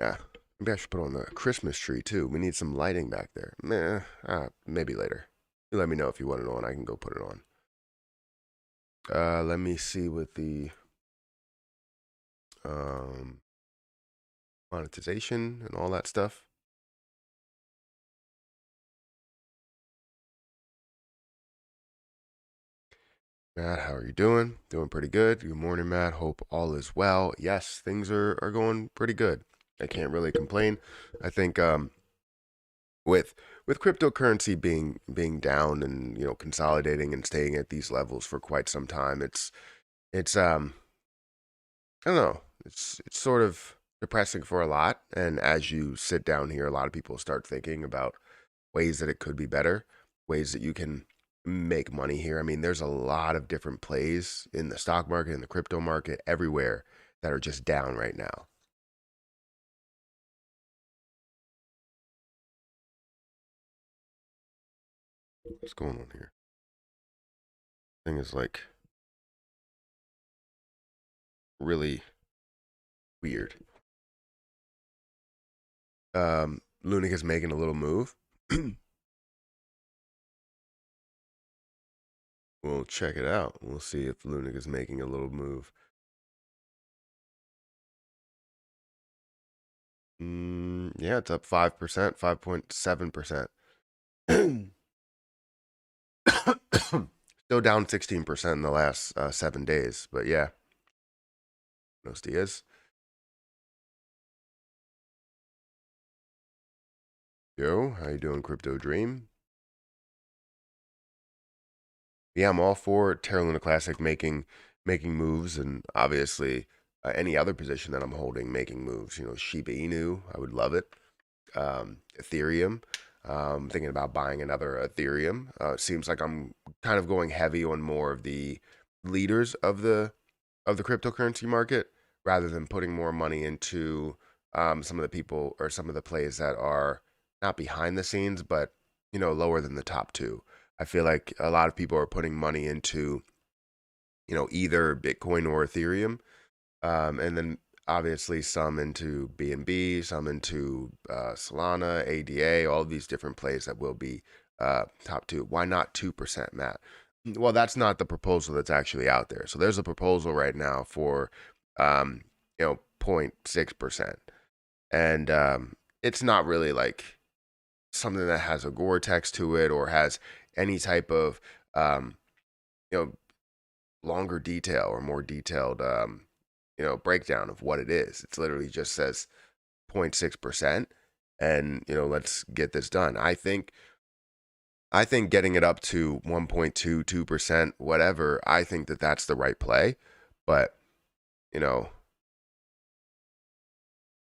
Yeah. Maybe I should put on the Christmas tree too. We need some lighting back there. Meh, maybe later. You let me know if you want it on. I can go put it on. Let me see with the um, monetization and all that stuff. Matt, how are you doing? Doing pretty good. Good morning, Matt. Hope all is well. Yes, things are going pretty good. I can't really complain. I think with with cryptocurrency being down and consolidating and staying at these levels for quite some time, it's I don't know. It's sort of depressing for a lot. And as you sit down here, a lot of people start thinking about ways that it could be better, ways that you can make money here. I mean, there's a lot of different plays in the stock market, in the crypto market, everywhere that are just down right now. What's going on here? Thing is like really weird. Lunik is making a little move. We'll check it out. We'll see if Lunik is making a little move. Yeah, it's up 5%, 5.7%. Still down 16% in the last 7 days, but yeah, Buenos dias. Yo, how you doing, Crypto Dream? Yeah, I'm all for Terra Luna Classic making moves, and obviously any other position that I'm holding making moves. Shiba Inu, I would love it. Ethereum, thinking about buying another Ethereum. It seems like I'm kind of going heavy on more of the leaders of the cryptocurrency market rather than putting more money into some of the people or some of the plays that are not behind the scenes, but lower than the top two. I feel like a lot of people are putting money into either Bitcoin or Ethereum, and then obviously some into BNB, some into Solana, ADA, all of these different plays that will be top two. Why not 2%, Matt? Well, that's not the proposal that's actually out there. So there's a proposal right now for, 0.6%. And it's not really like something that has a Gore-Tex to it or has any type of, um, you know, longer detail or more detailed, breakdown of what it is. It's literally just says 0.6%, and let's get this done. I think getting it up to 1.22%, whatever, I think that that's the right play. But, you know,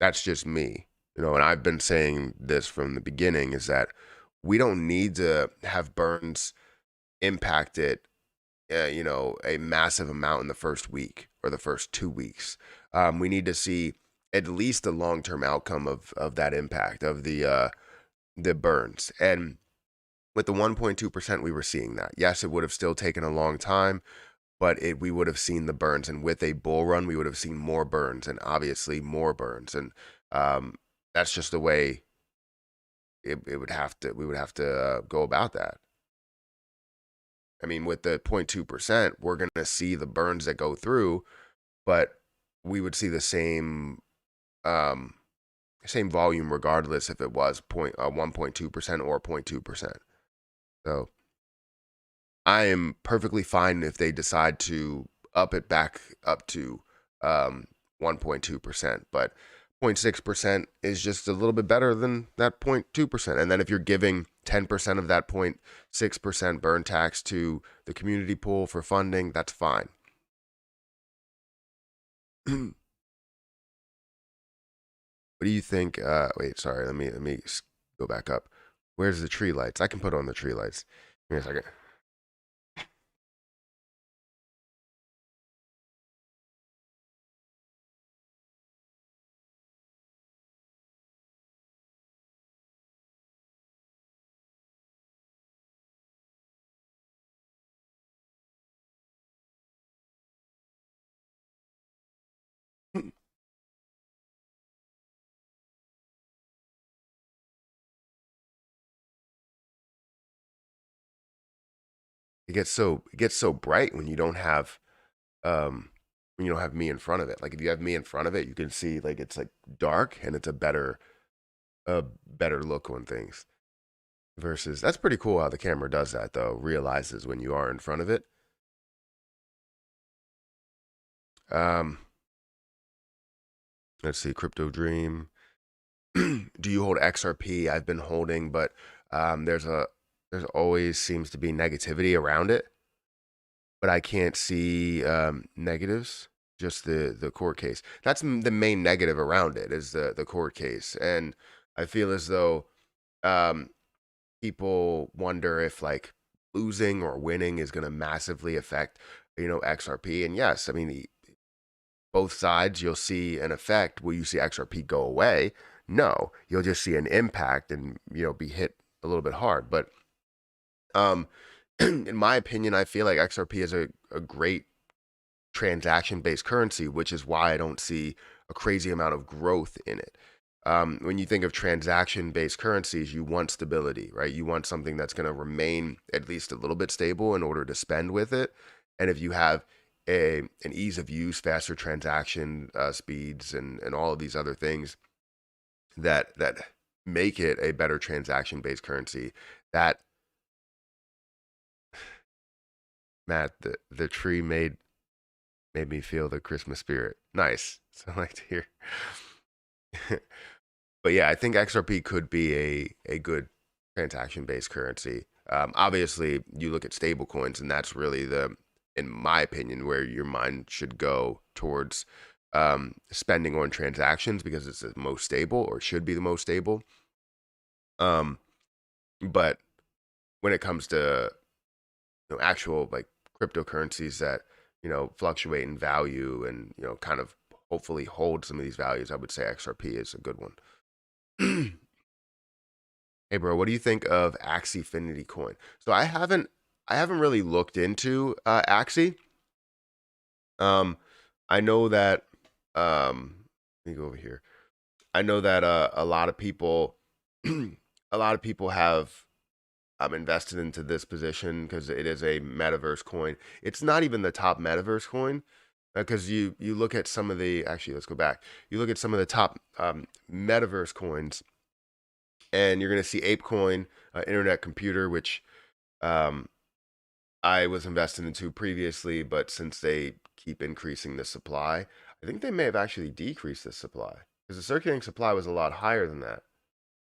that's just me. And I've been saying this from the beginning is that we don't need to have burns impact it, a massive amount in the first week or the first 2 weeks. We need to see at least a long term outcome of that impact of the burns. And with the 1.2%, we were seeing that. Yes, it would have still taken a long time, but we would have seen the burns. And with a bull run, we would have seen more burns and obviously more burns. And um, that's just the way it would have to, we would have to go about that. I mean, with the 0.2%, we're going to see the burns that go through, but we would see the um, same volume regardless if it was 1.2% or 0.2%. So I am perfectly fine if they decide to up it back up to 1.2%, but 0.6% is just a little bit better than that 0.2%. And then if you're giving 10% of that 0.6% burn tax to the community pool for funding, that's fine. What do you think? Wait, sorry. Let me go back up. Where's the tree lights? I can put on the tree lights. Give me a second. it gets so bright um when you don't have me in front of it. Like if you have me in front of it, you can see like it's like dark and it's a better look on things. Versus that's pretty cool how the camera does that though. Realizes when you are in front of it. Um let's see, Crypto Dream. Do you hold XRP? I've been holding, but there's always seems to be negativity around it, but I can't see negatives. Just the court case. That's the main negative around it is the court case, and I feel as though um, people wonder if like losing or winning is going to massively affect XRP. And yes, I mean both sides you'll see an effect. Will you see XRP go away? No, you'll just see an impact and be hit a little bit hard. But um, in my opinion, I feel like XRP is a great transaction based currency, which is why I don't see a crazy amount of growth in it. When you think of transaction based currencies, you want stability, right? You want something that's going to remain at least a little bit stable in order to spend with it. And if you have an ease of use, faster transaction speeds, and all of these other things that make it a better transaction based currency, that Matt, the tree made me feel the Christmas spirit. Nice. So I like to hear. But yeah, I think XRP could be a good transaction based currency. Obviously, you look at stable coins, and that's really in my opinion, where your mind should go towards spending on transactions because it's the most stable or should be the most stable. Um, but when it comes to actual like cryptocurrencies that fluctuate in value and kind of hopefully hold some of these values, I would say XRP is a good one. Hey bro, what do you think of Axie Infinity coin? So I haven't really looked into Axie. I know that let me go over here. I know that a lot of people a lot of people have invested into this position because it is a metaverse coin. It's not even the top metaverse coin because you look at some of the actually let's go back. You look at some of the top metaverse coins, and you're going to see ApeCoin, Internet Computer, which um, I was invested into previously, but since they keep increasing the supply, I think they may have actually decreased the supply because the circulating supply was a lot higher than that.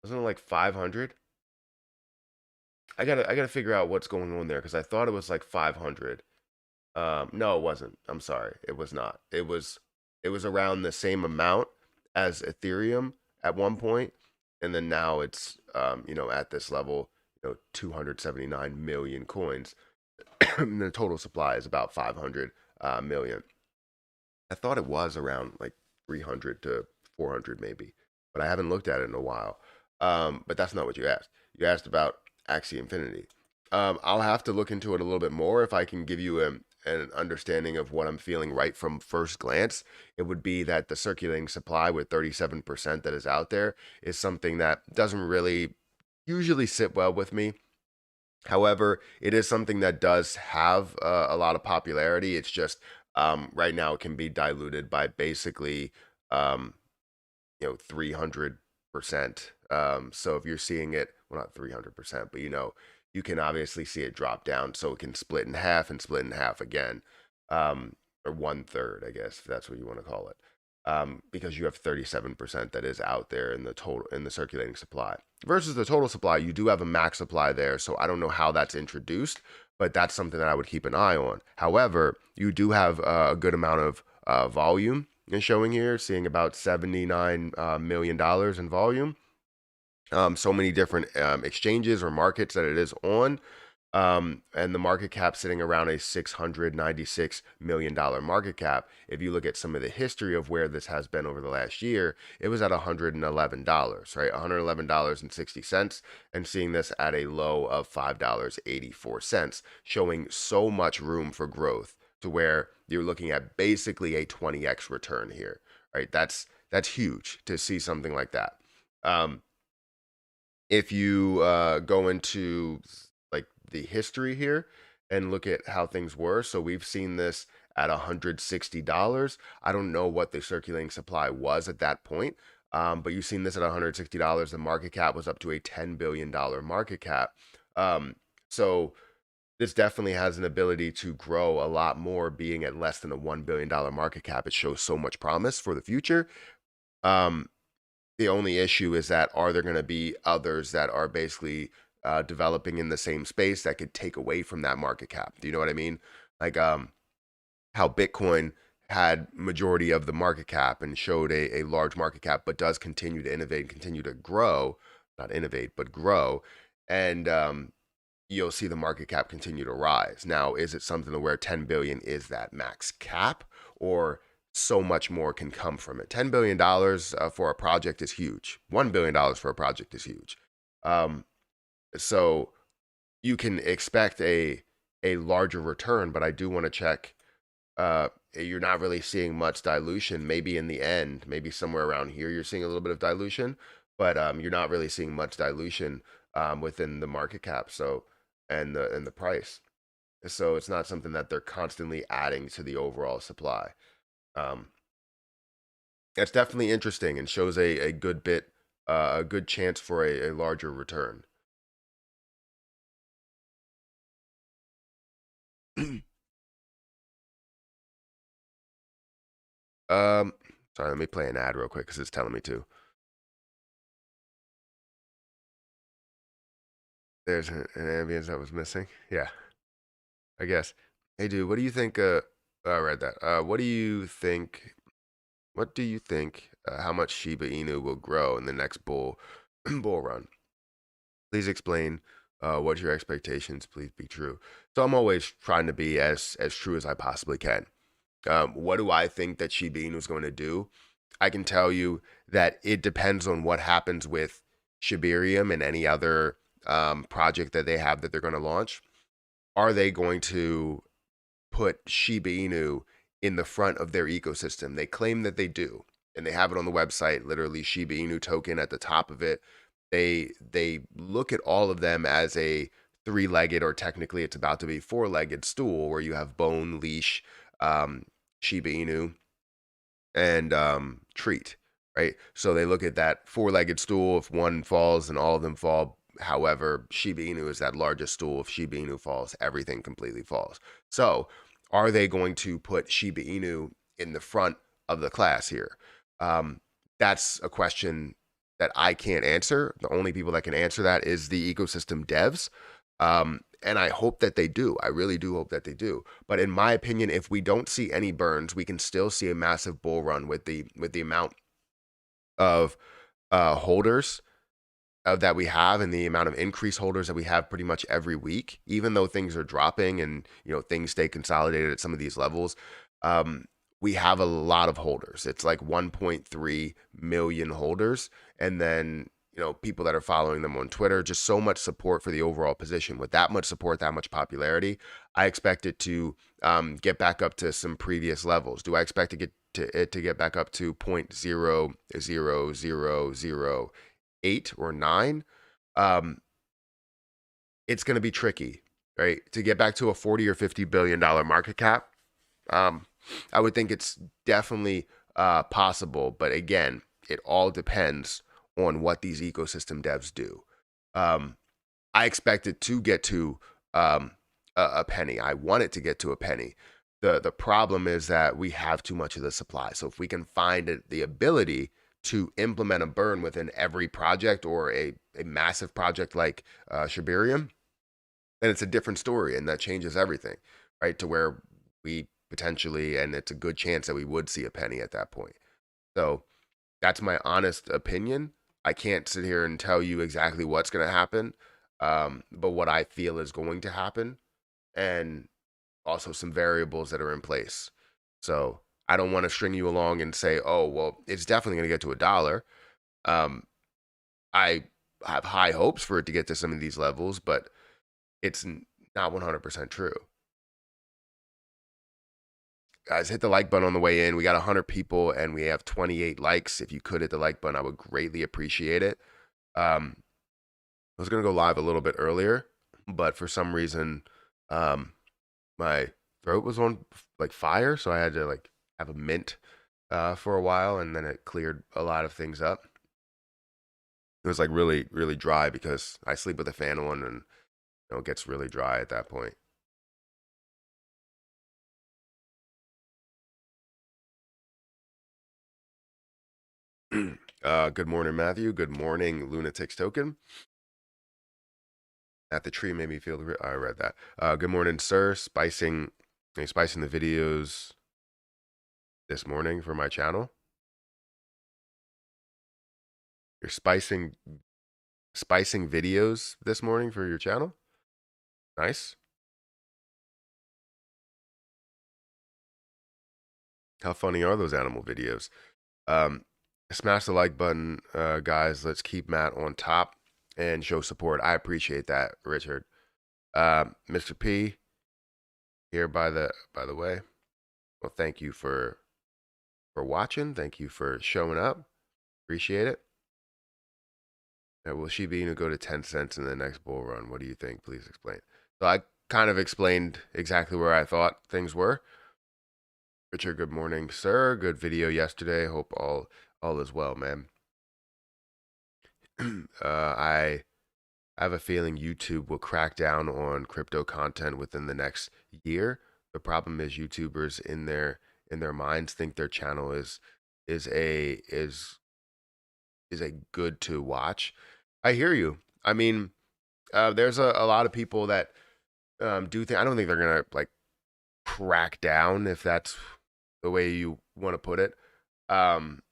Wasn't it like 500? I gotta figure out what's going on there because I thought it was like 500. No, it wasn't. I'm sorry, it was not. It was around the same amount as Ethereum at one point, and then now it's at this level, 279 million coins. And the total supply is about 500 million. I thought it was around like 300 to 400 maybe, but I haven't looked at it in a while. But that's not what you asked. You asked about Axie Infinity. I'll have to look into it a little bit more if I can give you an understanding of what I'm feeling right from first glance. It would be that the circulating supply with 37% that is out there is something that doesn't really usually sit well with me. However, it is something that does have a lot of popularity. It's just right now it can be diluted by basically 300%. So if you're seeing it, well, not 300%, but you can obviously see it drop down. So it can split in half and split in half again, or one third, I guess, if that's what you want to call it. Because you have 37% that is out there in the total in the circulating supply versus the total supply. You do have a max supply there, so I don't know how that's introduced, but that's something that I would keep an eye on. However, you do have a good amount of volume in showing here, seeing about $79 million in volume. So many different exchanges or markets that it is on. And the market cap sitting around a $696 million market cap. If you look at some of the history of where this has been over the last year, it was at $111, right? $111.60, and seeing this at a low of $5.84, showing so much room for growth to where you're looking at basically a 20x return here, right? That's huge to see something like that. If you go into like the history here and look at how things were. So we've seen this at $160. I don't know what the circulating supply was at that point, but you've seen this at $160. The market cap was up to a $10 billion market cap. So this definitely has an ability to grow a lot more, being at less than a $1 billion market cap. It shows so much promise for the future. Um, the only issue is that are there going to be others that are basically developing in the same space that could take away from that market cap? Do you know what I mean? Like how Bitcoin had majority of the market cap and showed a large market cap, but does continue to innovate and continue to grow, not innovate, but grow. And you'll see the market cap continue to rise. Now, is it something where 10 billion is that max cap, or so much more can come from it? $10 billion for a project is huge. $1 billion for a project is huge. Um, so you can expect a larger return, but I do want to check. You're not really seeing much dilution. Maybe in the end, maybe somewhere around here, you're seeing a little bit of dilution, but you're not really seeing much dilution within the market cap. So and the price. So it's not something that they're constantly adding to the overall supply. Um, that's definitely interesting and shows a good bit, a good chance for a larger return. um, sorry, let me play an ad real quick because it's telling me to. There's an ambience that was missing. Yeah, I guess. Hey, dude, what do you think? I read that. What do you think? What do you think? How much Shiba Inu will grow in the next bull run? Please explain what your expectations. Please be true. So I'm always trying to be as true as I possibly can. What do I think that Shiba Inu is going to do? I can tell you that it depends on what happens with Shibarium and any other project that they have that they're going to launch. Are they going to put Shiba Inu in the front of their ecosystem? They claim that they do, and they have it on the website. Literally, Shiba Inu token at the top of it. They look at all of them as a three-legged, or technically it's about to be four-legged stool, where you have bone, leash, Shiba Inu, and treat, right? So they look at that four-legged stool. If one falls, then all of them fall. However, Shiba Inu is that largest stool. If Shiba Inu falls, everything completely falls. So are they going to put Shiba Inu in the front of the class here? That's a question that I can't answer. The only people that can answer that is the ecosystem devs. And I hope that they do. I really do hope that they do. But in my opinion, if we don't see any burns, we can still see a massive bull run with the amount of holders that we have, and the amount of increased holders that we have pretty much every week. Even though things are dropping and things stay consolidated at some of these levels, we have a lot of holders. It's like 1.3 million holders, and then people that are following them on Twitter. Just so much support for the overall position. With that much support, that much popularity, I expect it to get back up to some previous levels. Do I expect it to get back up to 0.00008 or 9? It's going to be tricky, right? To get back to a 40 or 50 billion dollar market cap. I would think it's definitely possible, but again, it all depends on what these ecosystem devs do. I expect it to get to a penny. I want it to get to a penny. The problem is that we have too much of the supply. So if we can find the ability to implement a burn within every project, or a massive project like Shibarium, then it's a different story, and that changes everything, right? To where we potentially, and it's a good chance that we would see a penny at that point. So that's my honest opinion. I can't sit here and tell you exactly what's going to happen, but what I feel is going to happen, and also some variables that are in place. So I don't want to string you along and say, oh, well, it's definitely going to get to $1. I have high hopes for it to get to some of these levels, but it's not 100% true. Guys, hit the like button on the way in. We got 100 people and we have 28 likes. If you could hit the like button, I would greatly appreciate it. I was going to go live a little bit earlier, but for some reason, my throat was on like fire, so I had to like have a mint for a while, and then it cleared a lot of things up. It was like really, really dry because I sleep with a fan on, and it gets really dry at that point. Good morning, Matthew. Good morning, Lunatics Token. At the tree made me feel. I read that. Good morning, sir. Spicing the videos this morning for my channel. You're spicing videos this morning for your channel. Nice. How funny are those animal videos? Um, Smash the like button, guys. Let's keep Matt on top and show support. I appreciate that, Richard. Mr. P, here by the way. Well, thank you for watching. Thank you for showing up. Appreciate it. Now, will Shiba go to 10 cents in the next bull run? What do you think? Please explain. So I kind of explained exactly where I thought things were. Richard, good morning, sir. Good video yesterday. Hope all is well, man. I have a feeling YouTube will crack down on crypto content within the next year. The problem is YouTubers in their minds think their channel is a is is a good to watch. I hear you. I mean, there's a lot of people that do think. I don't think they're gonna like crack down, if that's the way you want to put it. Um,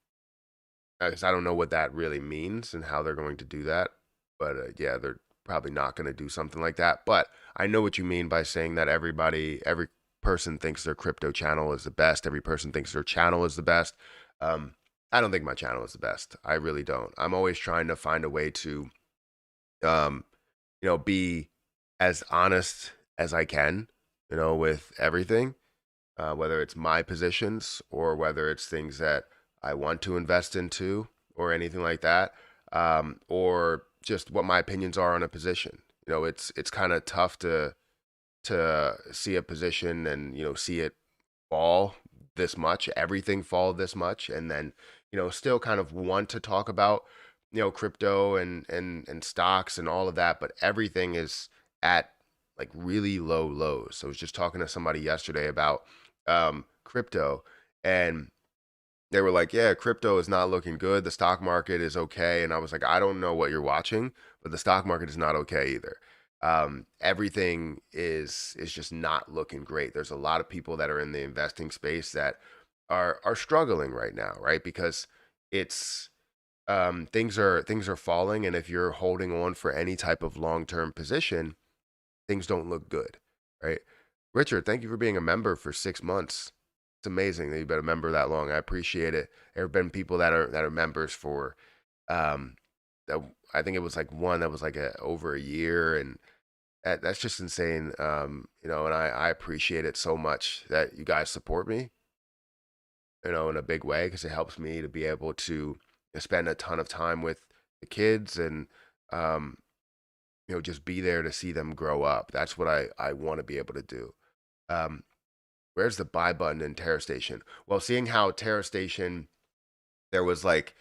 because I don't know what that really means and how they're going to do that. But yeah, they're probably not going to do something like that. But I know what you mean by saying that every person thinks their crypto channel is the best. Every person thinks their channel is the best. Um, I don't think my channel is the best. I really don't. I'm always trying to find a way to, um, be as honest as I can, with everything, whether it's my positions or whether it's things that I want to invest into or anything like that, or just what my opinions are on a position. It's kind of tough to see a position and see it fall this much, everything fall this much, and then still kind of want to talk about crypto and stocks and all of that, but everything is at like really low lows. So I was just talking to somebody yesterday about crypto, and they were like, yeah, crypto is not looking good. The stock market is okay. And I was like, I don't know what you're watching, but the stock market is not okay either. Everything is just not looking great. There's a lot of people that are in the investing space that are struggling right now, right? Because it's things are falling, and if you're holding on for any type of long-term position, things don't look good, right? Richard, thank you for being a member for 6 months. It's amazing that you've been a member that long. I appreciate it. There have been people that are members for, um, that I think it was like one that was like over a year, and that's just insane. And I appreciate it so much that you guys support me, in a big way, because it helps me to be able to spend a ton of time with the kids and um, just be there to see them grow up. That's what I want to be able to do. Um, where's the buy button in Terra Station? Well, seeing how Terra Station, there was like,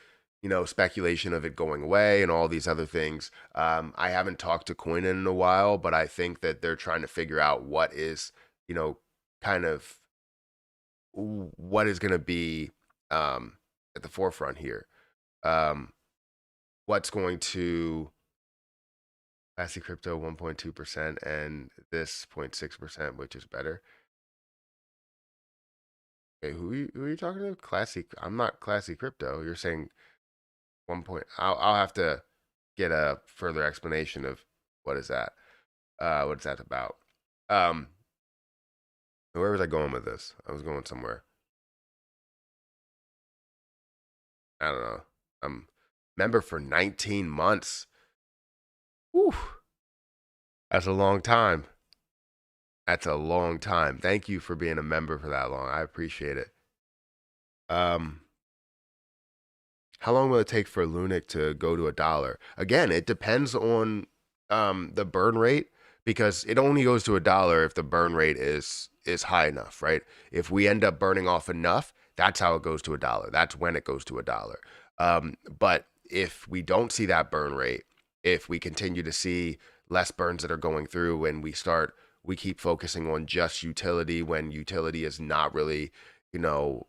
speculation of it going away and all these other things. I haven't talked to Coinen in a while, but I think that they're trying to figure out what is, kind of what is going to be at the forefront here. Um, what's going to Classy Crypto 1.2% and this 0.6%, which is better. Okay, who are you talking to? Classy. I'm not Classy Crypto. You're saying 1 point. I'll have to get a further explanation of what is that. What is that about? Um, where was I going with this? I was going somewhere. I don't know. I'm member for 19 months. Whew, that's a long time. That's a long time. Thank you for being a member for that long. I appreciate it. Um, how long will it take for Lunic to go to $1? Again, it depends on the burn rate. because it only goes to a dollar if the burn rate is high enough, right? If we end up burning off enough, that's how it goes to a dollar. That's when it goes to a dollar. But if we don't see that burn rate, if we continue to see less burns that are going through, and we keep focusing on just utility when utility is not really, you know,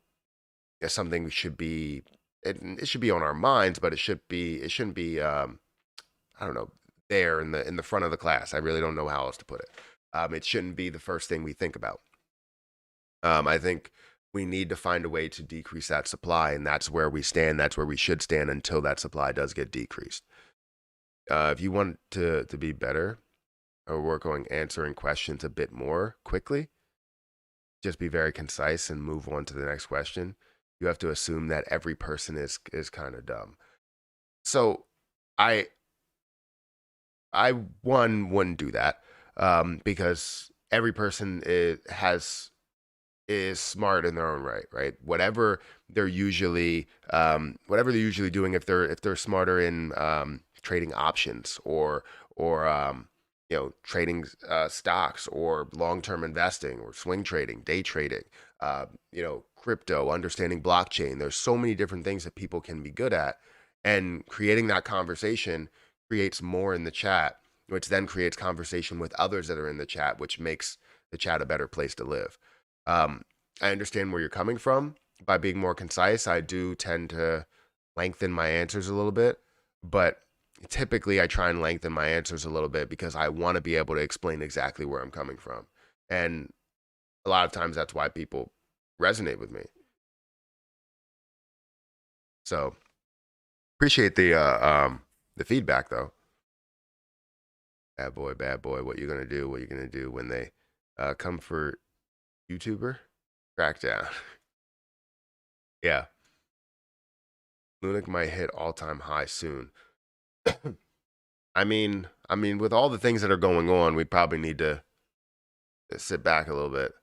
something we should be. It should be on our minds, but it shouldn't be. I don't know, there in the front of the class. I really don't know how else to put it. It shouldn't be the first thing we think about. I think we need to find a way to decrease that supply, and that's where we stand. That's where we should stand until that supply does get decreased. If you want to be better or work on answering questions a bit more quickly, just be very concise and move on to the next question. You have to assume that every person is kind of dumb. So I I one wouldn't do that, because every person is smart in their own right, right? Whatever they're usually doing, if they're smarter in trading options or trading stocks or long term investing or swing trading, day trading, crypto, understanding blockchain. There's so many different things that people can be good at, and creating that conversation creates more in the chat, which then creates conversation with others that are in the chat, which makes the chat a better place to live. Um, I understand where you're coming from. By being more concise, I do tend to lengthen my answers a little bit, but typically I try and lengthen my answers a little bit because I want to be able to explain exactly where I'm coming from. And a lot of times that's why people resonate with me. So appreciate the feedback though. Bad boy, what you gonna do? What you gonna do when they come for YouTuber? Crackdown. Yeah. Lunac might hit all-time high soon. I mean, with all the things that are going on, we probably need to sit back a little bit.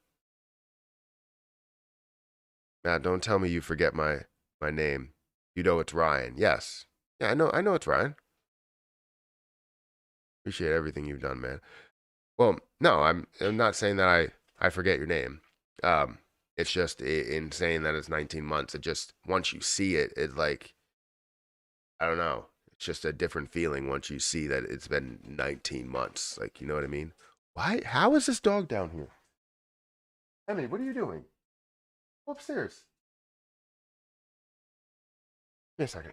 Matt, don't tell me you forget my name. You know it's Ryan. Yes. Yeah, I know it's Ryan. Appreciate everything you've done, man. Well, no, I'm not saying that I forget your name. It's just in saying that it's 19 months. It just once you see it, it's like I don't know. It's just a different feeling once you see that it's been 19 months. Like, you know what I mean? Why? How is this dog down here? Emily, what are you doing? Go upstairs. Give me a second.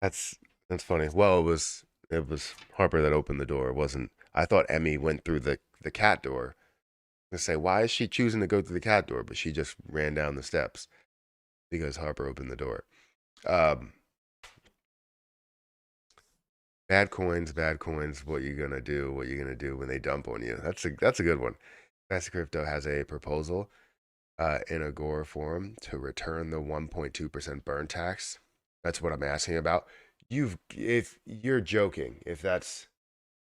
That's that's funny. Well, it was Harper that opened the door. It wasn't. I thought Emmy went through the cat door. To say why is she choosing to go through the cat door, but she just ran down the steps because Harper opened the door. Um, bad coins, bad coins. What you gonna do? What you gonna do when they dump on you? That's a good one. Master Crypto has a proposal in a Agora forum to return the 1.2% burn tax. That's what I'm asking about. If you're joking, if that's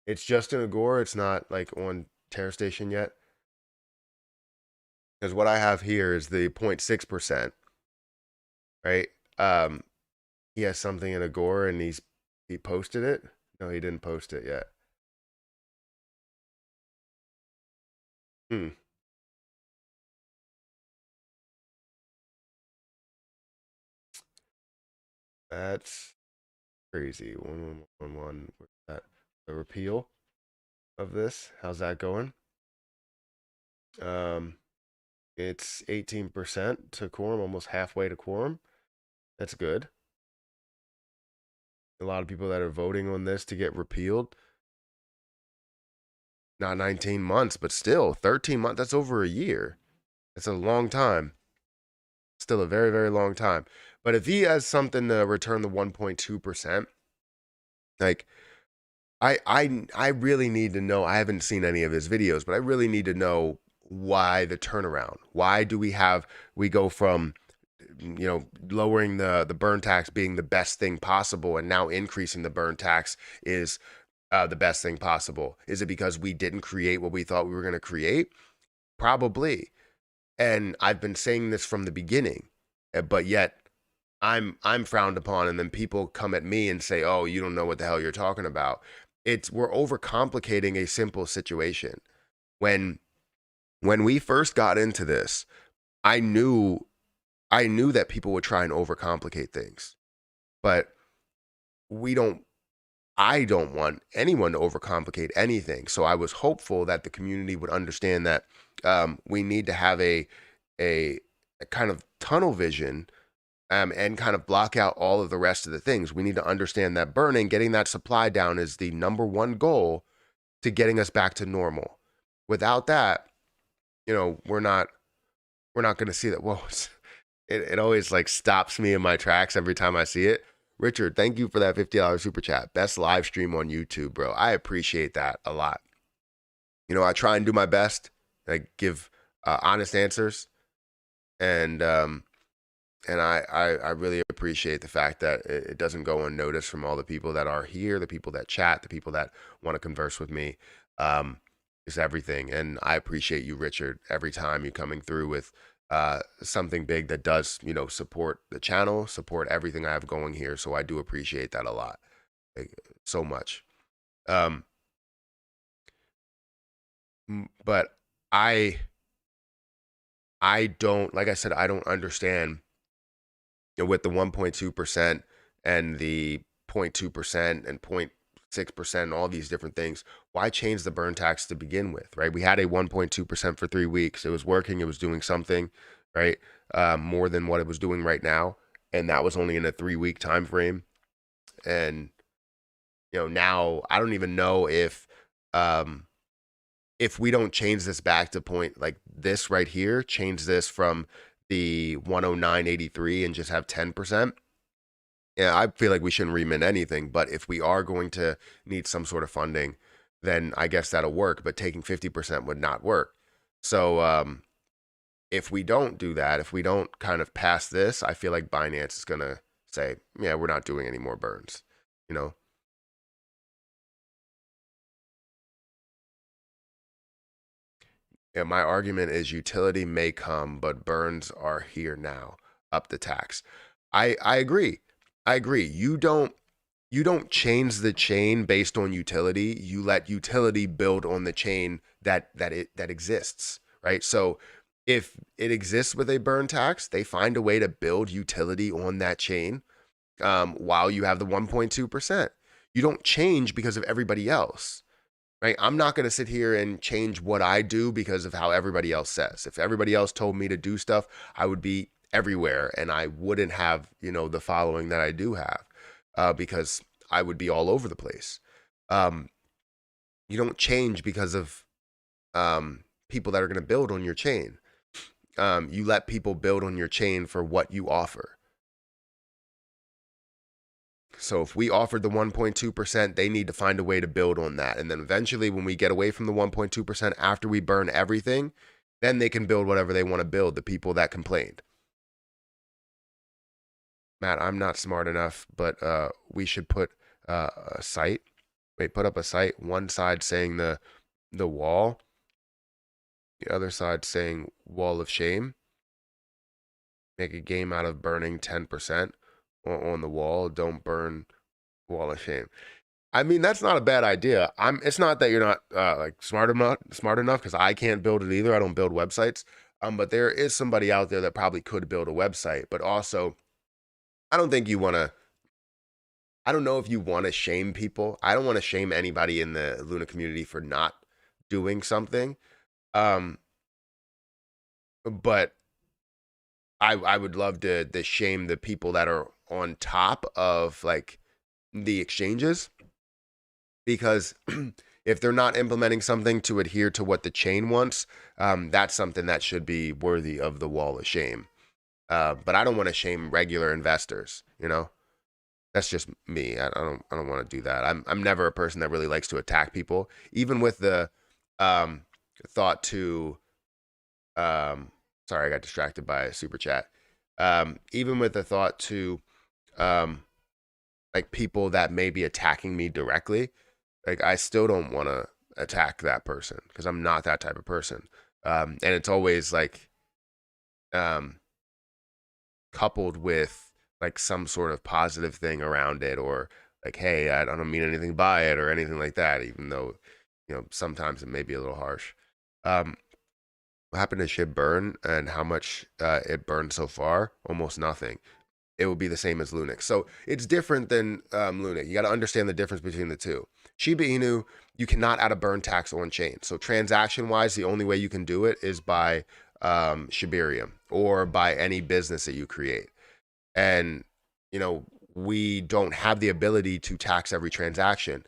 it's just in Agora, it's not like on Terra Station yet. Because what I have here is the 0.6%, right? Um, he has something in Agora and he posted it. No, he didn't post it yet. Hmm, that's crazy. 1111. What's that? The repeal of this. How's that going? Um, it's 18% to quorum, almost halfway to quorum. That's good. A lot of people that are voting on this to get repealed. Not 19 months, but still 13 months. That's over a year. It's a long time. Still a very, very long time. But if he has something to return the 1.2%, like I really need to know. I haven't seen any of his videos, but I really need to know why the turnaround. Why do we go from lowering the burn tax being the best thing possible, and now increasing the burn tax is the best thing possible? Is it because we didn't create what we thought we were going to create? Probably. And I've been saying this from the beginning, but yet I'm frowned upon, and then people come at me and say, "Oh, you don't know what the hell you're talking about." We're overcomplicating a simple situation. When we first got into this, I knew that people would try and overcomplicate things, but we don't. I don't want anyone to overcomplicate anything. So I was hopeful that the community would understand that we need to have a kind of tunnel vision, and kind of block out all of the rest of the things. We need to understand that burning, getting that supply down, is the number one goal to getting us back to normal. Without that, we're not going to see that. Whoa, it always like stops me in my tracks every time I see it. Richard, thank you for that $50 super chat. Best live stream on YouTube, bro. I appreciate that a lot. I try and do my best, like give honest answers, and I really appreciate the fact that it doesn't go unnoticed from all the people that are here, the people that chat, the people that want to converse with me. Is everything. And I appreciate you, Richard, every time you coming through with something big that does, support the channel, support everything I have going here. So I do appreciate that a lot, like, so much. But I don't, like I said, I don't understand, with the 1.2% and the 0.2% and 0.6% and all these different things, why change the burn tax to begin with, right? We had a 1.2% for 3 weeks. It was working. It was doing something, right? More than what it was doing right now. And that was only in a 3-week time frame. And, now I don't even know if we don't change this back to point like this right here, change this from the 109.83 and just have 10%. Yeah, I feel like we shouldn't remit anything, but if we are going to need some sort of funding, then I guess that'll work, but taking 50% would not work. So if we don't do that, if we don't kind of pass this, I feel like Binance is going to say, yeah, we're not doing any more burns, Yeah, my argument is utility may come, but burns are here now. Up the tax. I agree. I agree. You don't change the chain based on utility. You let utility build on the chain that exists, right? So if it exists with a burn tax, they find a way to build utility on that chain, while you have the 1.2%. You don't change because of everybody else. Right? I'm not going to sit here and change what I do because of how everybody else says. If everybody else told me to do stuff, I would be everywhere, and I wouldn't have, the following that I do have, because I would be all over the place. You don't change because of people that are going to build on your chain. You let people build on your chain for what you offer. So if we offered the 1.2%, they need to find a way to build on that. And then eventually, when we get away from the 1.2% after we burn everything, then they can build whatever they want to build, the people that complained. Matt, I'm not smart enough, but we should put a site. Wait, put up a site. One side saying the wall, the other side saying wall of shame. Make a game out of burning 10% on the wall. Don't burn wall of shame. I mean, that's not a bad idea. It's not that you're not like smart enough, because I can't build it either. I don't build websites. But there is somebody out there that probably could build a website. But also, I don't think you want to. I don't know if you want to shame people. I don't want to shame anybody in the Luna community for not doing something. But I would love to shame the people that are on top of like the exchanges, because If they're not implementing something to adhere to what the chain wants, that's something that should be worthy of the wall of shame. But I don't want to shame regular investors. That's just me. I don't want to do that. I'm never a person that really likes to attack people, even with the um, thought to. Um, sorry, I got distracted by a super chat. Even with the thought to um, like people that may be attacking me directly, like I still don't want to attack that person because I'm not that type of person. And it's always like um, coupled with like some sort of positive thing around it, or like, hey, I don't mean anything by it or anything like that, even though, sometimes it may be a little harsh. What happened to Shib burn and how much it burned so far? Almost nothing. It would be the same as Lunix. So it's different than Lunix. You got to understand the difference between the two. Shiba Inu, you cannot add a burn tax on chain. So transaction wise, the only way you can do it is by Shibarium or by any business that you create. And, we don't have the ability to tax every transaction.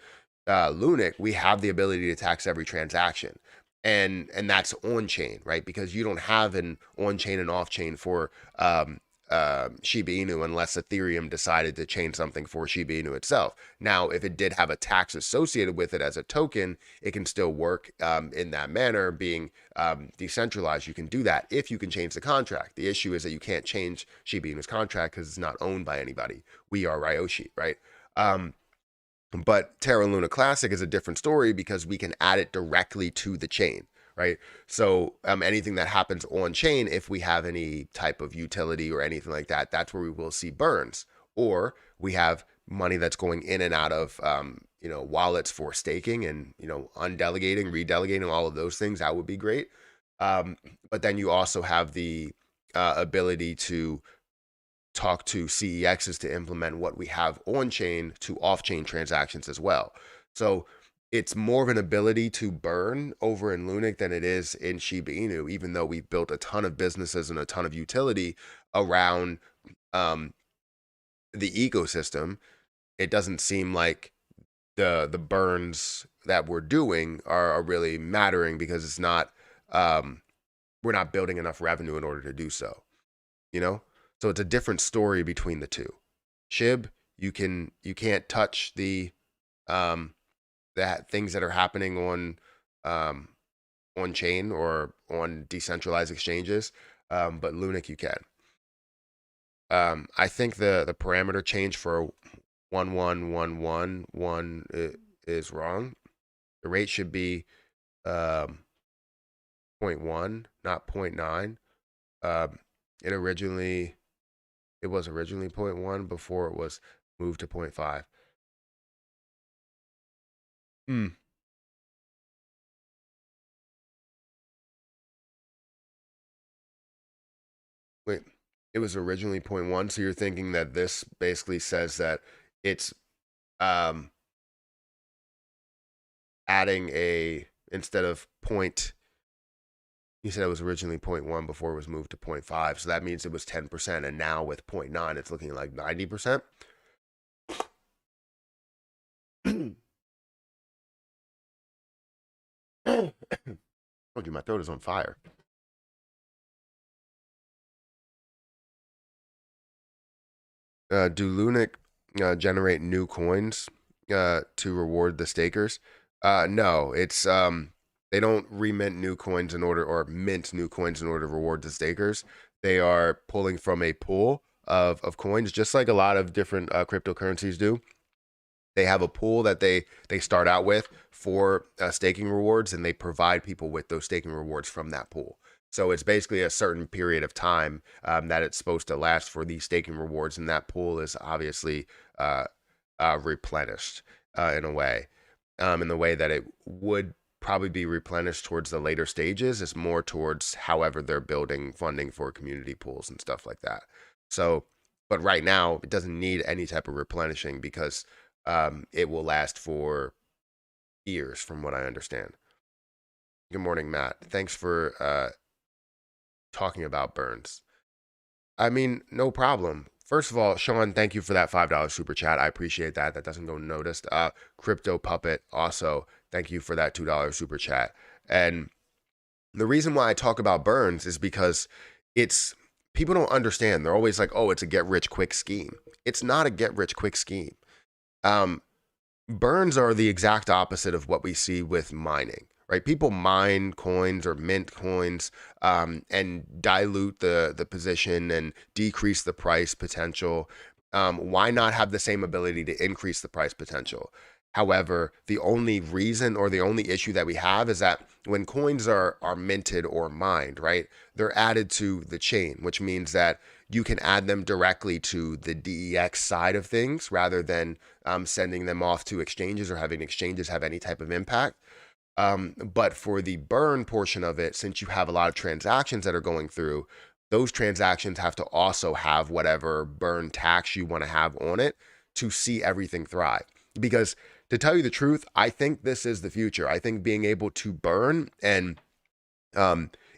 Lunix, we have the ability to tax every transaction. And that's on chain, right? Because you don't have an on chain and off chain for Shiba Inu unless Ethereum decided to change something for Shiba Inu itself. Now, if it did have a tax associated with it as a token, it can still work in that manner, being decentralized. You can do that if you can change the contract. The issue is that you can't change Shiba Inu's contract because it's not owned by anybody. We are Ryoshi, right? But Terra Luna Classic is a different story because we can add it directly to the chain, right? So anything that happens on chain, if we have any type of utility or anything like that, that's where we will see burns. Or we have money that's going in and out of wallets for staking and undelegating, redelegating, all of those things. That would be great. But then you also have the ability to talk to CEXs to implement what we have on chain to off chain transactions as well. So it's more of an ability to burn over in Lunix than it is in Shiba Inu, even though we've built a ton of businesses and a ton of utility around the ecosystem. It doesn't seem like the burns that we're doing are really mattering because it's not we're not building enough revenue in order to do so. So it's a different story between the two. Shib, you can't touch the that things that are happening on chain or on decentralized exchanges, but Lunix you can. I think the parameter change for 11111 is wrong. The rate should be 0.1, not 0.9. It was originally 0.1 before it was moved to 0.5. Wait, it was originally 0.1, so you're thinking that this basically says that it's um, adding instead of point, you said it was originally 0.1 before it was moved to 0.5, so that means it was 10%, and now with 0.9, it's looking like 90%. Oh, dude, my throat is on fire. Do Lunix generate new coins to reward the stakers? No, it's they don't remint new coins in order or mint new coins in order to reward the stakers. They are pulling from a pool of coins, just like a lot of different cryptocurrencies do. They have a pool that they start out with for staking rewards, and they provide people with those staking rewards from that pool. So it's basically a certain period of time that it's supposed to last for these staking rewards, and that pool is obviously replenished in a way. In the way that it would probably be replenished towards the later stages is more towards however they're building funding for community pools and stuff like that. So, but right now it doesn't need any type of replenishing because it will last for years, from what I understand. Good morning, Matt. Thanks for talking about burns. I mean, no problem. First of all, Sean, thank you for that $5 super chat. I appreciate that. That doesn't go noticed. Crypto Puppet also, Thank you for that $2 super chat. And the reason why I talk about burns is because it's people don't understand. They're always like, "Oh, it's a get rich quick scheme." It's not a get rich quick scheme. Um, Burns are the exact opposite of what we see with mining, right? People mine coins or mint coins, and dilute the position and decrease the price potential. Why not have the same ability to increase the price potential? However, the only reason or the only issue that we have is that when coins are minted or mined, right, they're added to the chain, which means that you can add them directly to the DEX side of things rather than sending them off to exchanges or having exchanges have any type of impact. But for the burn portion of it, since you have a lot of transactions that are going through, those transactions have to also have whatever burn tax you want to have on it to see everything thrive. Because to tell you the truth, I think this is the future. I think being able to burn and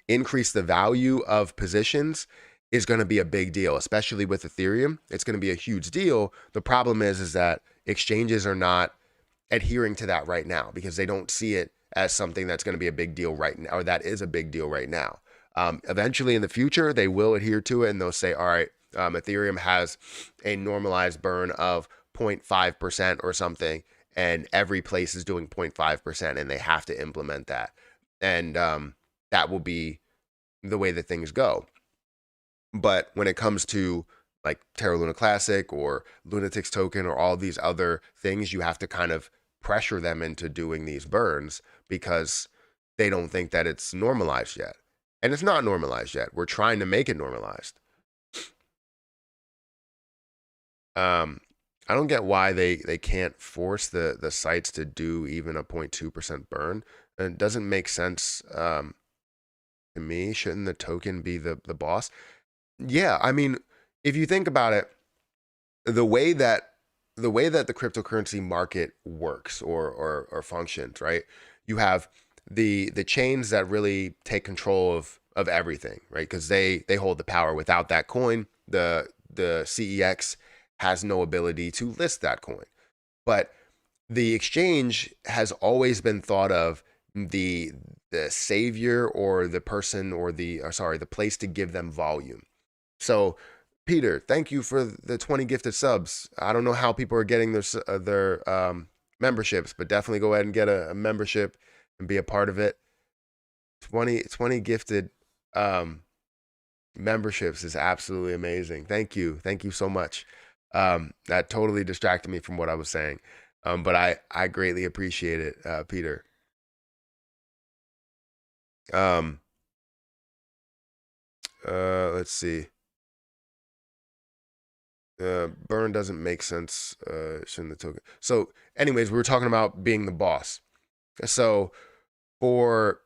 increase the value of positions is going to be a big deal, especially with Ethereum. It's going to be a huge deal. The problem is that exchanges are not adhering to that right now because they don't see it as something that's going to be a big deal right now, or that is a big deal right now. Eventually in the future, they will adhere to it and they'll say, all right, Ethereum has a normalized burn of 0.5% or something, and every place is doing 0.5%, and they have to implement that. And that will be the way that things go. But when it comes to like Terra Luna Classic or Lunatics Token or all these other things, you have to kind of pressure them into doing these burns because they don't think that it's normalized yet. And it's not normalized yet. We're trying to make it normalized. I don't get why they can't force the sites to do even a 0.2% burn. It doesn't make sense to me. Shouldn't the token be the boss? Yeah, I mean, if you think about it, the way that the cryptocurrency market works or functions, right? You have the chains that really take control of everything, right? Because they hold the power. Without that coin, the CEX has no ability to list that coin. But the exchange has always been thought of the savior or the person or the place to give them volume. So, Peter, thank you for the 20 gifted subs. I don't know how people are getting their memberships, but definitely go ahead and get a membership and be a part of it. 20 gifted memberships is absolutely amazing. Thank you. Thank you so much. That totally distracted me from what I was saying. But I greatly appreciate it, Peter. Let's see. Burn doesn't make sense. Shouldn't the token? So, anyways, we were talking about being the boss. So, for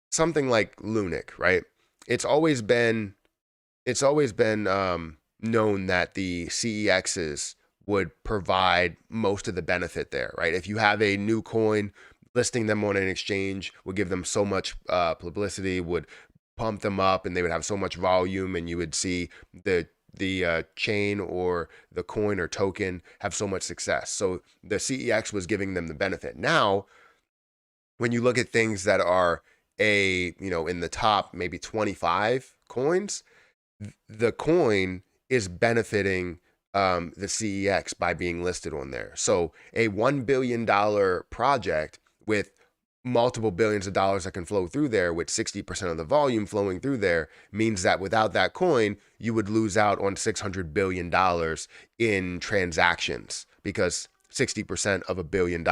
something like Lunic, right? It's always been known that the CEXs would provide most of the benefit there, right? If you have a new coin, listing them on an exchange would give them so much publicity, would pump them up, and they would have so much volume, and you would see the chain or the coin or token have so much success. So the CEX was giving them the benefit. Now, when you look at things that are in the top maybe 25 coins, the coin is benefiting the CEX by being listed on there. So a $1 billion project with multiple billions of dollars that can flow through there, with 60% of the volume flowing through there, means that without that coin, you would lose out on $600 billion in transactions, because 60% of $1 billion,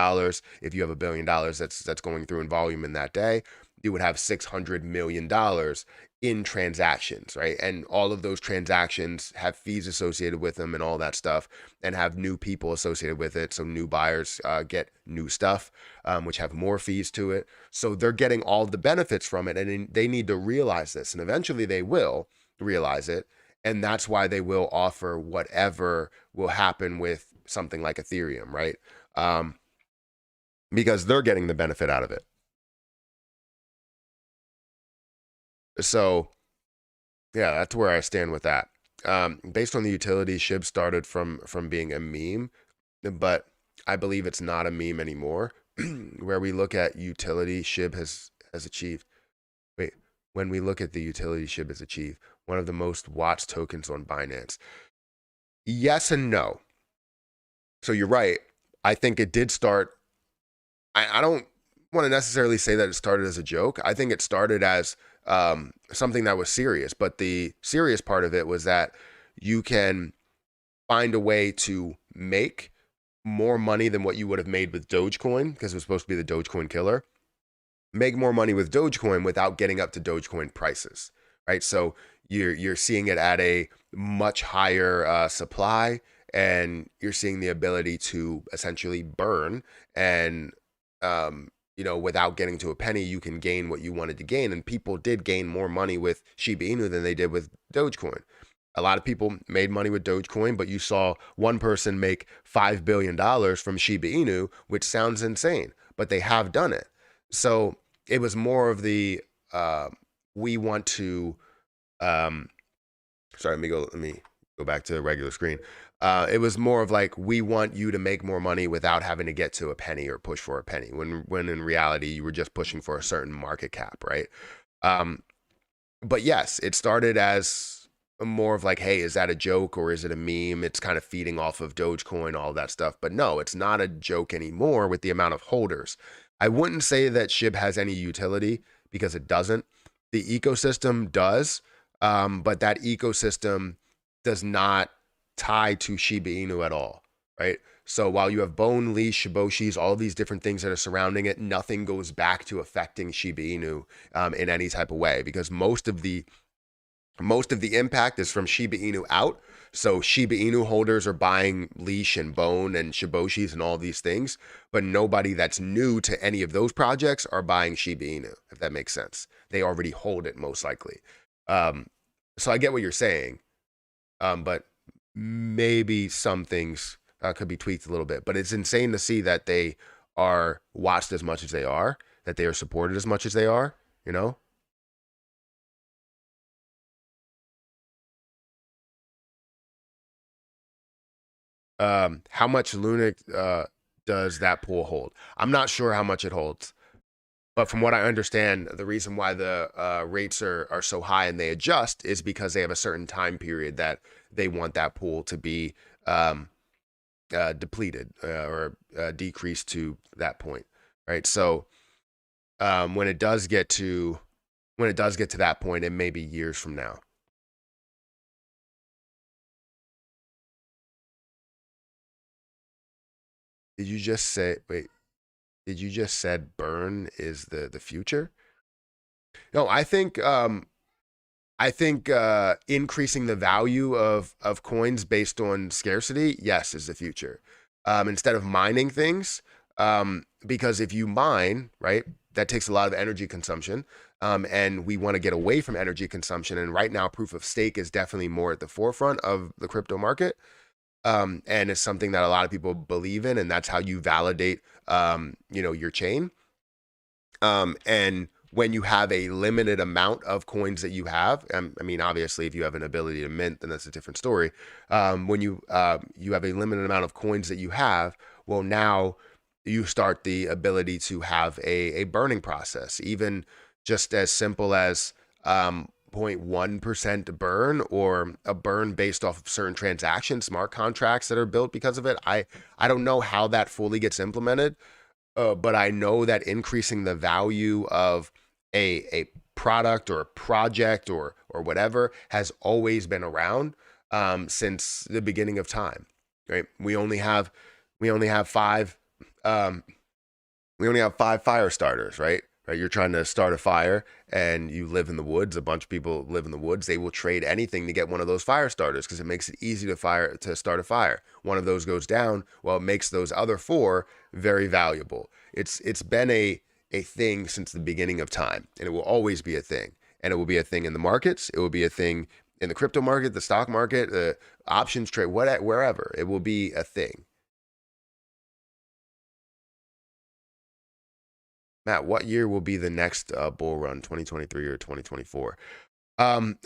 if you have $1 billion that's going through in volume in that day, you would have $600 million in transactions, right? And all of those transactions have fees associated with them and all that stuff, and have new people associated with it. So new buyers get new stuff, which have more fees to it. So they're getting all the benefits from it, and they need to realize this, and eventually they will realize it. And that's why they will offer whatever will happen with something like Ethereum, right? Because they're getting the benefit out of it. So, yeah, that's where I stand with that. Based on the utility, SHIB started from being a meme, but I believe it's not a meme anymore. Where we look at utility SHIB has achieved. Wait, when we look at the utility SHIB has achieved one of the most watched tokens on Binance. Yes and no. So you're right. I think it did start. I don't want to necessarily say that it started as a joke. I think it started as something that was serious. But the serious part of it was that you can find a way to make more money than what you would have made with Dogecoin, because it was supposed to be the Dogecoin killer. Make more money with Dogecoin without getting up to Dogecoin prices, right? So you're seeing it at a much higher supply, and you're seeing the ability to essentially burn and without getting to a penny, you can gain what you wanted to gain. And people did gain more money with Shiba Inu than they did with Dogecoin. A lot of people made money with Dogecoin, but you saw one person make $5 billion from Shiba Inu, which sounds insane, but they have done it. So it was more of the we want to. Sorry, let me go back to the regular screen. It was more of like, we want you to make more money without having to get to a penny or push for a penny. When in reality you were just pushing for a certain market cap, right? But yes, it started as more of like, hey, is that a joke or is it a meme? It's kind of feeding off of Dogecoin, all that stuff. But no, it's not a joke anymore with the amount of holders. I wouldn't say that SHIB has any utility, because it doesn't. The ecosystem does, but that ecosystem does not tie to Shiba Inu at all, right? So while you have Bone, Leash, Shiboshis, all of these different things that are surrounding it, nothing goes back to affecting Shiba Inu in any type of way, because most of the impact is from Shiba Inu out. So Shiba Inu holders are buying Leash and Bone and Shiboshis and all these things, but nobody that's new to any of those projects are buying Shiba Inu, if that makes sense. They already hold it most likely. So I get what you're saying, but maybe some things could be tweaked a little bit. But it's insane to see that they are watched as much as they are, that they are supported as much as they are, you know? How much Luna does that pool hold? I'm not sure how much it holds, but from what I understand, the reason why the rates are so high and they adjust is because they have a certain time period that they want that pool to be depleted or decreased to that point, right? So when it does get to that point, it may be years from now. Did you just say wait? Did you just said burn is the future? No, I think increasing the value of coins based on scarcity, yes, is the future. Instead of mining things, because if you mine, right, that takes a lot of energy consumption, and we want to get away from energy consumption. And right now, proof of stake is definitely more at the forefront of the crypto market, and it's something that a lot of people believe in, and that's how you validate, your chain. And when you have a limited amount of coins that you have, I mean, obviously, if you have an ability to mint, then that's a different story. When you have a limited amount of coins that you have, well, now you start the ability to have a burning process, even just as simple as 0.1% burn, or a burn based off of certain transactions, smart contracts that are built because of it. I don't know how that fully gets implemented, but I know that increasing the value of a product or a project or whatever has always been around since the beginning of time. Right? We only have five fire starters, right? Right? You're trying to start a fire and you live in the woods. A bunch of people live in the woods. They will trade anything to get one of those fire starters because it makes it easy to start a fire. One of those goes down, well, it makes those other four very valuable. It's been a thing since the beginning of time, and it will always be a thing. And it will be a thing in the markets. It will be a thing in the crypto market, the stock market, the options trade, wherever. It will be a thing. Matt, what year will be the next bull run, 2023 or 2024?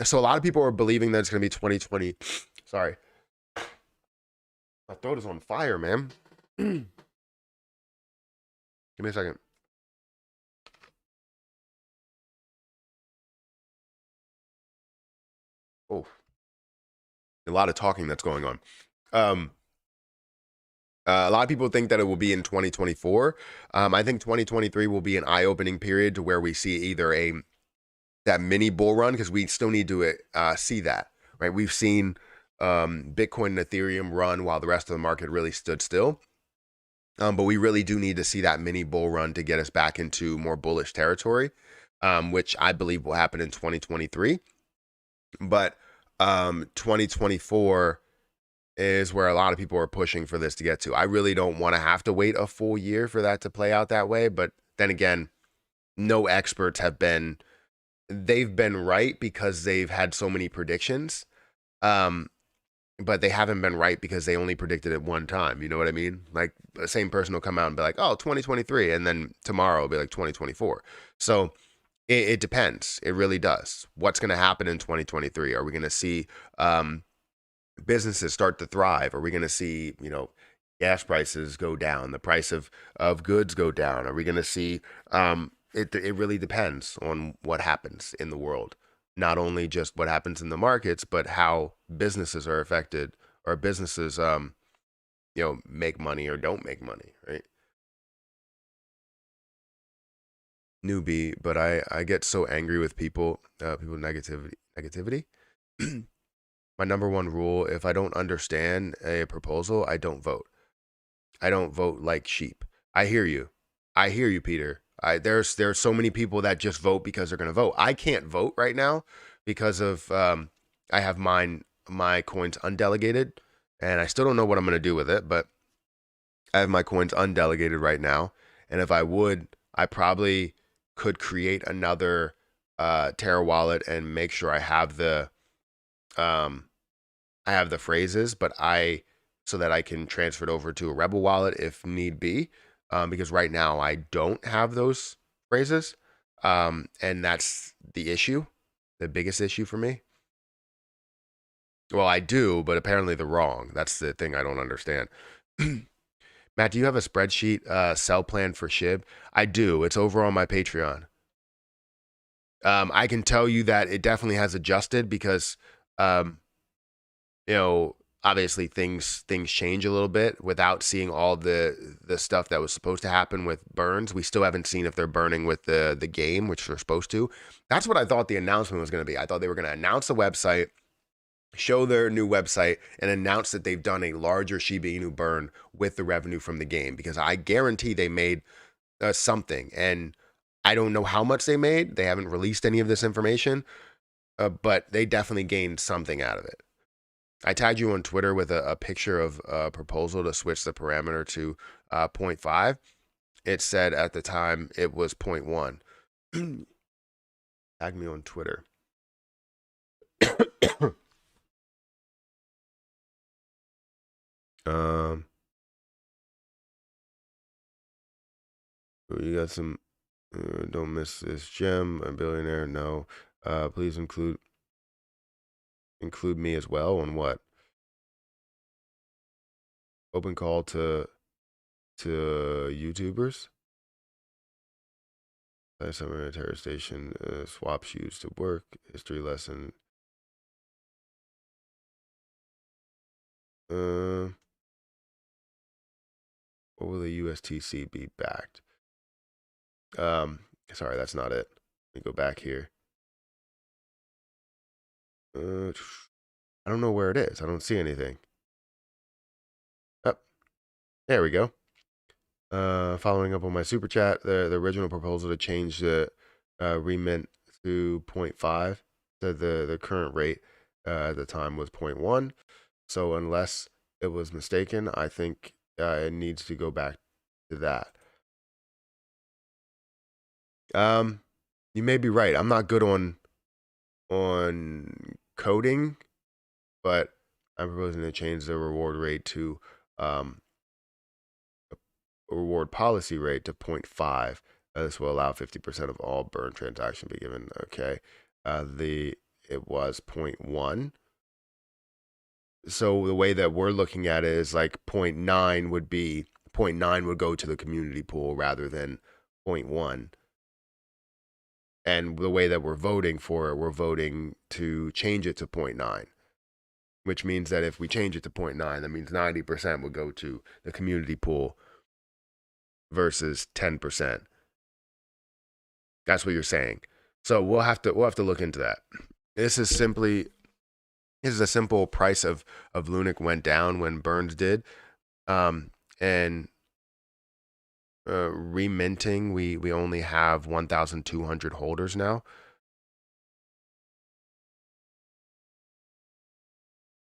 So a lot of people are believing that it's going to be 2020. Sorry. My throat is on fire, man. Give me a second. Oh, a lot of talking that's going on. Um, a lot of people think that it will be in 2024. I think 2023 will be an eye-opening period to where we see either a that mini bull run, because we still need to see that, right? We've seen Bitcoin and Ethereum run while the rest of the market really stood still. But we really do need to see that mini bull run to get us back into more bullish territory, which I believe will happen in 2023. But 2024 is where a lot of people are pushing for this to get to. I really don't want to have to wait a full year for that to play out that way. But then again, no experts they've been right because they've had so many predictions. But they haven't been right because they only predicted it one time. You know what I mean? Like the same person will come out and be like, oh, 2023. And then tomorrow will be like 2024. So it depends. It really does. What's going to happen in 2023? Are we going to see businesses start to thrive? Are we going to see, gas prices go down, the price of goods go down? Are we going to see, it really depends on what happens in the world. Not only just what happens in the markets, but how businesses are affected, or businesses, make money or don't make money, right? Newbie, but I get so angry with people negativity. My number one rule: if I don't understand a proposal, I don't vote. I don't vote like sheep. I hear you. I hear you, Peter. There's so many people that just vote because they're gonna vote. I can't vote right now because of I have my coins undelegated, and I still don't know what I'm gonna do with it. But I have my coins undelegated right now, and if I would, I probably could create another Terra wallet and make sure um I have the phrases, but so that I can transfer it over to a Rebel wallet if need be, because right now I don't have those phrases, and that's the issue, the biggest issue for me. Well, I do, but apparently they're wrong. That's the thing I don't understand. Matt, do you have a spreadsheet sell plan for SHIB? I do. It's over on my Patreon. I can tell you that it definitely has adjusted because um, obviously things change a little bit without seeing all the stuff that was supposed to happen with burns. We still haven't seen if they're burning with the game, which they're supposed to. That's what I thought the announcement was going to be. I thought they were going to announce the website, show their new website, and announce that they've done a larger Shiba Inu burn with the revenue from the game, because I guarantee they made something, and I don't know how much they made. They haven't released any of this information, but they definitely gained something out of it. I tagged you on Twitter with a picture of a proposal to switch the parameter to 0.5. It said at the time it was 0.1. Tag me on Twitter. You got some. Don't miss this gem. A billionaire. No. Please include me as well on what? Open call to YouTubers. Summer Terra Station. Swaps used to work. History lesson. What will the USTC be backed? Sorry, that's not it. Let me go back here. I don't know where it is. I don't see anything. Oh, there we go. Following up on my super chat, the original proposal to change the remit to 0.5, the current rate at the time was 0.1. So unless it was mistaken, I think it needs to go back to that. You may be right. I'm not good on coding, but I'm proposing to change the reward rate to a reward policy rate to 0.5. This will allow 50% of all burn transaction be given. Okay, it was 0.1. So the way that we're looking at it is like 0.9 would be 0.9 would go to the community pool rather than 0.1. And the way that we're voting for it, we're voting to change it to 0.9, which means that if we change it to 0.9, that means 90% would go to the community pool versus 10%. That's what you're saying. So we'll have to look into that. This is a simple price of Lunic went down when Burns did, and reminting, we only have 1,200 holders now.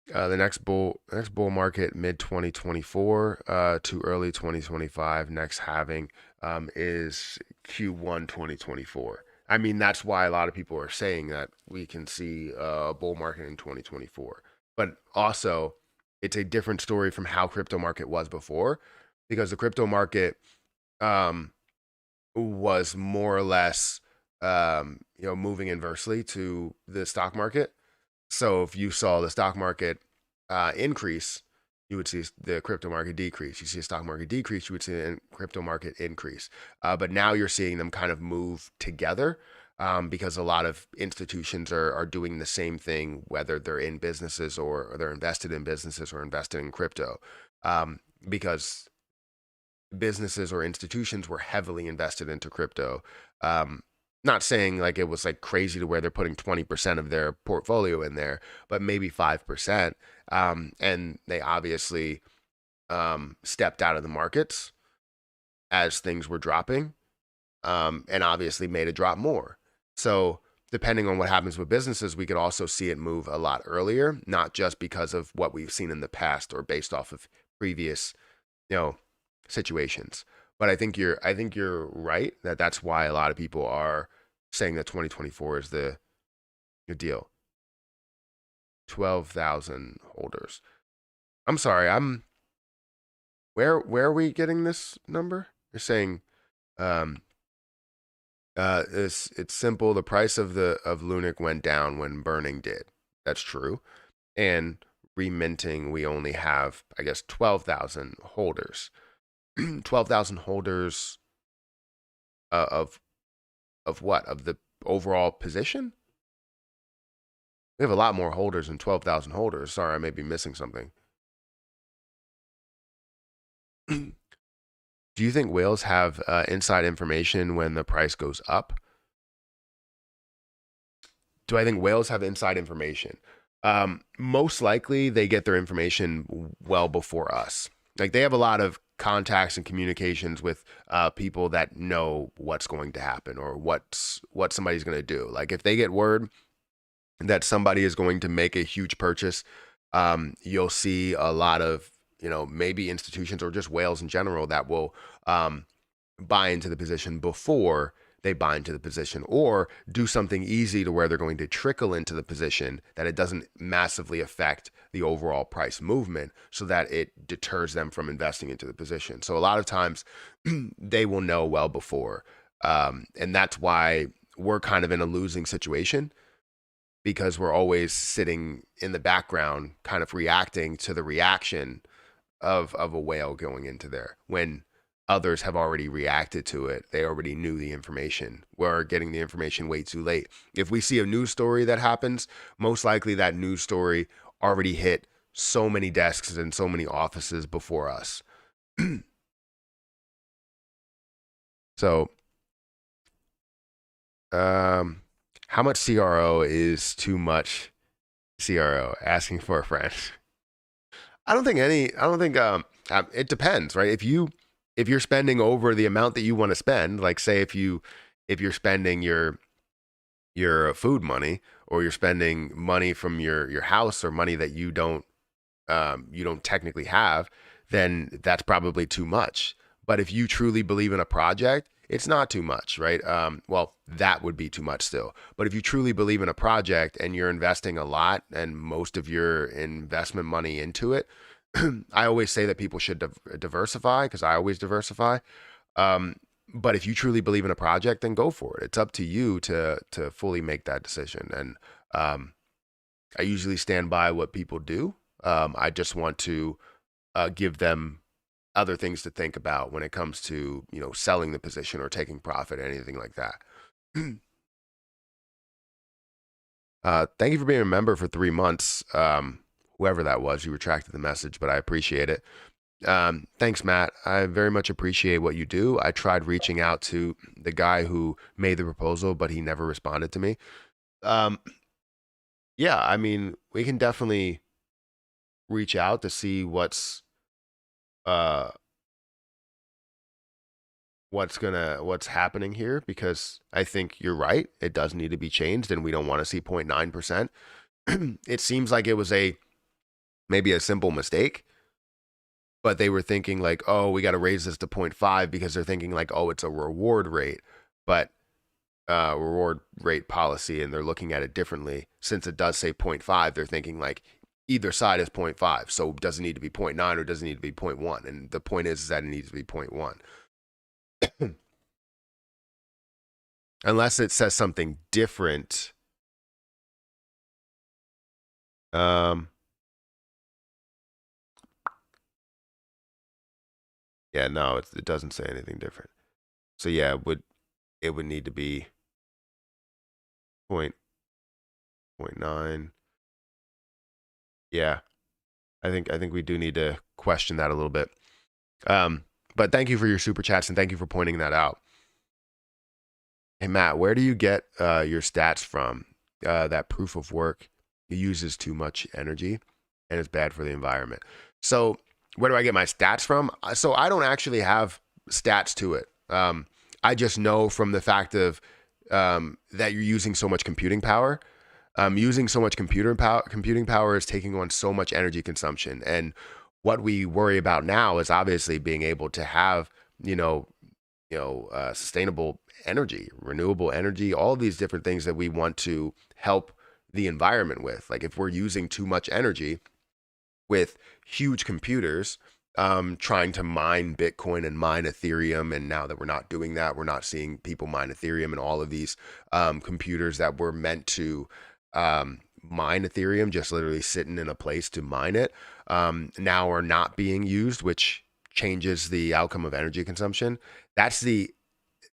The next bull market mid 2024 to early 2025. Next halving is Q1 2024. I mean, that's why a lot of people are saying that we can see a bull market in 2024. But also, it's a different story from how crypto market was before, because the crypto market was more or less moving inversely to the stock market. So if you saw the stock market increase, you would see the crypto market decrease. You see a stock market decrease, you would see the crypto market increase. But now you're seeing them kind of move together because a lot of institutions are doing the same thing, whether they're in businesses or they're invested in businesses or invested in crypto, because businesses or institutions were heavily invested into crypto. Not saying like it was like crazy to where they're putting 20% of their portfolio in there, but maybe 5%. And they obviously stepped out of the markets as things were dropping, and obviously made it drop more. So depending on what happens with businesses, we could also see it move a lot earlier, not just because of what we've seen in the past or based off of previous, situations. But I think you're right that that's why a lot of people are saying that 2024 is the deal. 12,000 holders. I'm sorry. Where are we getting this number? You're saying it's simple. The price of Lunic went down when burning did. That's true. And reminting, we only have, I guess, 12,000 holders. 12,000 holders of what? Of the overall position? We have a lot more holders than 12,000 holders. Sorry, I may be missing something. Do you think whales have inside information when the price goes up? Do I think whales have inside information? Most likely they get their information well before us. Like they have a lot of contacts and communications with people that know what's going to happen or what somebody's going to do. Like if they get word that somebody is going to make a huge purchase, you'll see a lot of, maybe institutions or just whales in general that will buy into the position before they buy into the position, or do something easy to where they're going to trickle into the position that it doesn't massively affect the overall price movement so that it deters them from investing into the position. So a lot of times they will know well before. And that's why we're kind of in a losing situation, because we're always sitting in the background kind of reacting to the reaction of a whale going into there when others have already reacted to it. They already knew the information. We're getting the information way too late. If we see a news story that happens, most likely that news story already hit so many desks and so many offices before us. So, how much CRO is too much CRO? Asking for a friend. I don't think it depends, right? If you're spending over the amount that you want to spend, like say if you're spending your food money, or you're spending money from your house, or money that you don't technically have, then that's probably too much. But if you truly believe in a project, it's not too much, right? Well, that would be too much still. But if you truly believe in a project and you're investing a lot and most of your investment money into it, I always say that people should diversify, because I always diversify. But if you truly believe in a project, then go for it. It's up to you to fully make that decision. And I usually stand by what people do. I just want to give them other things to think about when it comes to, selling the position or taking profit, anything like that. Thank you for being a member for 3 months. Whoever that was, you retracted the message, but I appreciate it. Thanks, Matt. I very much appreciate what you do. I tried reaching out to the guy who made the proposal, but he never responded to me. Um, yeah, I mean, we can definitely reach out to see uh what's happening here, because I think you're right. It does need to be changed, and we don't want to see 0.9%. It seems like it was maybe a simple mistake, but they were thinking like, oh, we got to raise this to 0.5 because they're thinking like, oh, it's a reward rate, but reward rate policy, and they're looking at it differently. Since it does say 0.5, they're thinking like either side is 0.5, so it doesn't need to be 0.9 or doesn't need to be 0.1. And the point is that it needs to be 0.1. Unless it says something different. Um, yeah, no, it doesn't say anything different. So yeah, it would need to be 0.9. Yeah, I think we do need to question that a little bit. But thank you for your super chats, and thank you for pointing that out. Hey Matt, where do you get your stats from? That proof of work uses too much energy and is bad for the environment. So where do I get my stats from? So I don't actually have stats to it. I just know from the fact of that you're using so much computing power. Using so much computing power is taking on so much energy consumption. And what we worry about now is obviously being able to have, sustainable energy, renewable energy, all these different things that we want to help the environment with. Like if we're using too much energy with huge computers, trying to mine Bitcoin and mine Ethereum. And now that we're not doing that, we're not seeing people mine Ethereum, and all of these computers that were meant to mine Ethereum, just literally sitting in a place to mine it, now are not being used, which changes the outcome of energy consumption. That's the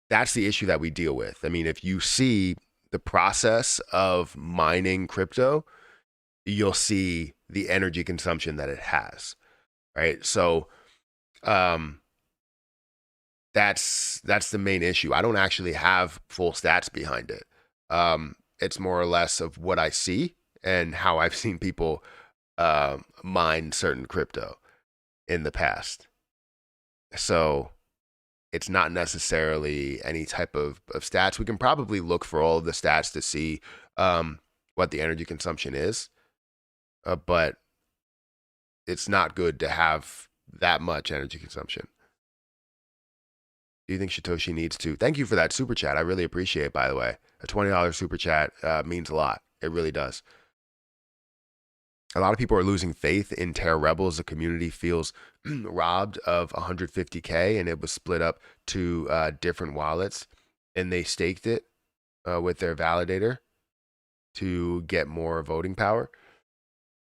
issue that we deal with. I mean, if you see the process of mining crypto, you'll see the energy consumption that it has, right? So that's the main issue. I don't actually have full stats behind it. It's more or less of what I see and how I've seen people mine certain crypto in the past. So it's not necessarily any type of stats. We can probably look for all of the stats to see what the energy consumption is, but it's not good to have that much energy consumption. Do you think Satoshi needs to? Thank you for that super chat. I really appreciate it, by the way. A $20 super chat means a lot. It really does. A lot of people are losing faith in Terra Rebels. The community feels robbed of 150K, and it was split up to different wallets, and they staked it with their validator to get more voting power.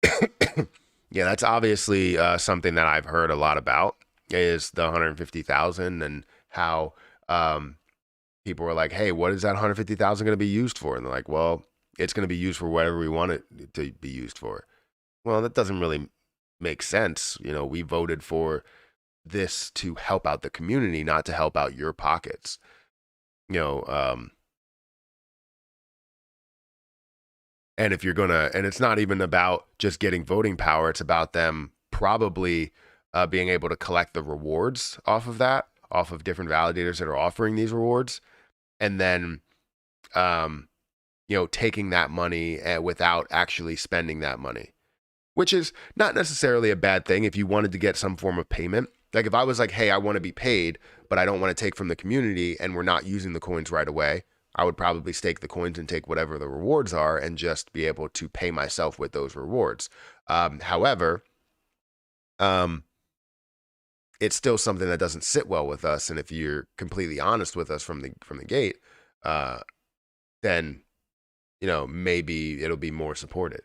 Yeah, that's obviously something that I've heard a lot about, is the 150,000, and how people were like, hey, what is that 150,000 going to be used for? And they're like, well, it's going to be used for whatever we want it to be used for. Well, that doesn't really make sense. We voted for this to help out the community, not to help out your pockets. And if you're gonna, and it's not even about just getting voting power, it's about them probably being able to collect the rewards off of that, off of different validators that are offering these rewards, and then taking that money without actually spending that money, which is not necessarily a bad thing if you wanted to get some form of payment. Like if I was like, hey, I want to be paid, but I don't want to take from the community, and we're not using the coins right away, I would probably stake the coins and take whatever the rewards are and just be able to pay myself with those rewards. However, it's still something that doesn't sit well with us. And if you're completely honest with us from the gate, then maybe it'll be more supported.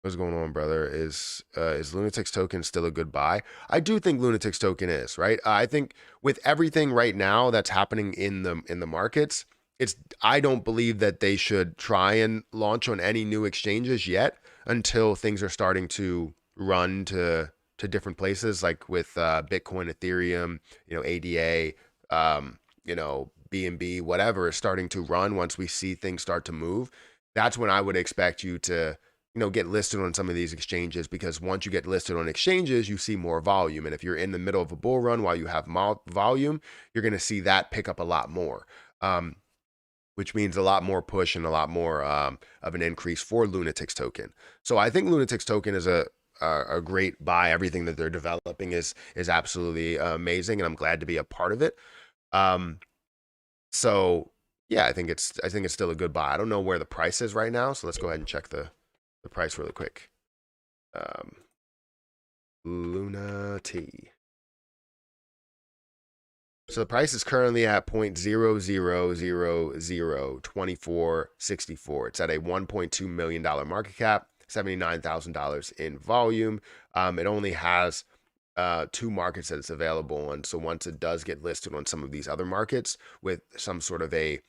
What's going on, brother? Is Lunatic's token still a good buy? I do think Lunatic's token is right. I think with everything right now that's happening in the markets, it's I don't believe that they should try and launch on any new exchanges yet until things are starting to run to different places, like with Bitcoin, Ethereum, ADA, BNB, whatever is starting to run. Once we see things start to move, that's when I would expect you to get listed on some of these exchanges, because once you get listed on exchanges, you see more volume. And if you're in the middle of a bull run while you have volume, you're going to see that pick up a lot more, which means a lot more push and a lot more of an increase for Lunatic's token. So I think Lunatic's token is a great buy. Everything that they're developing is absolutely amazing, and I'm glad to be a part of it. Um, so yeah, I think it's still a good buy. I don't know where the price is right now, so let's go ahead and check the price really quick. Um, Luna T. So the price is currently at 0.00002464. It's at a $1.2 million market cap, $79,000 in volume. It only has two markets that it's available on. So once it does get listed on some of these other markets with some sort of a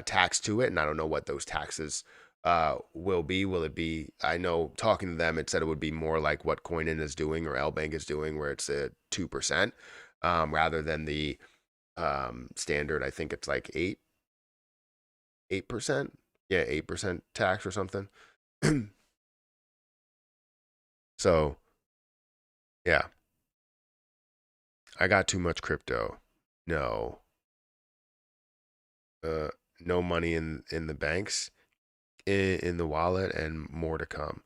tax to it, and I don't know what those taxes will be. Will it be? I know talking to them, it said it would be more like what Coinin is doing or L Bank is doing, where it's a 2%, rather than the standard. I think it's like 8%. Yeah, 8% tax or something. So yeah, I got too much crypto. No, uh, no money in the banks, in the wallet, and more to come.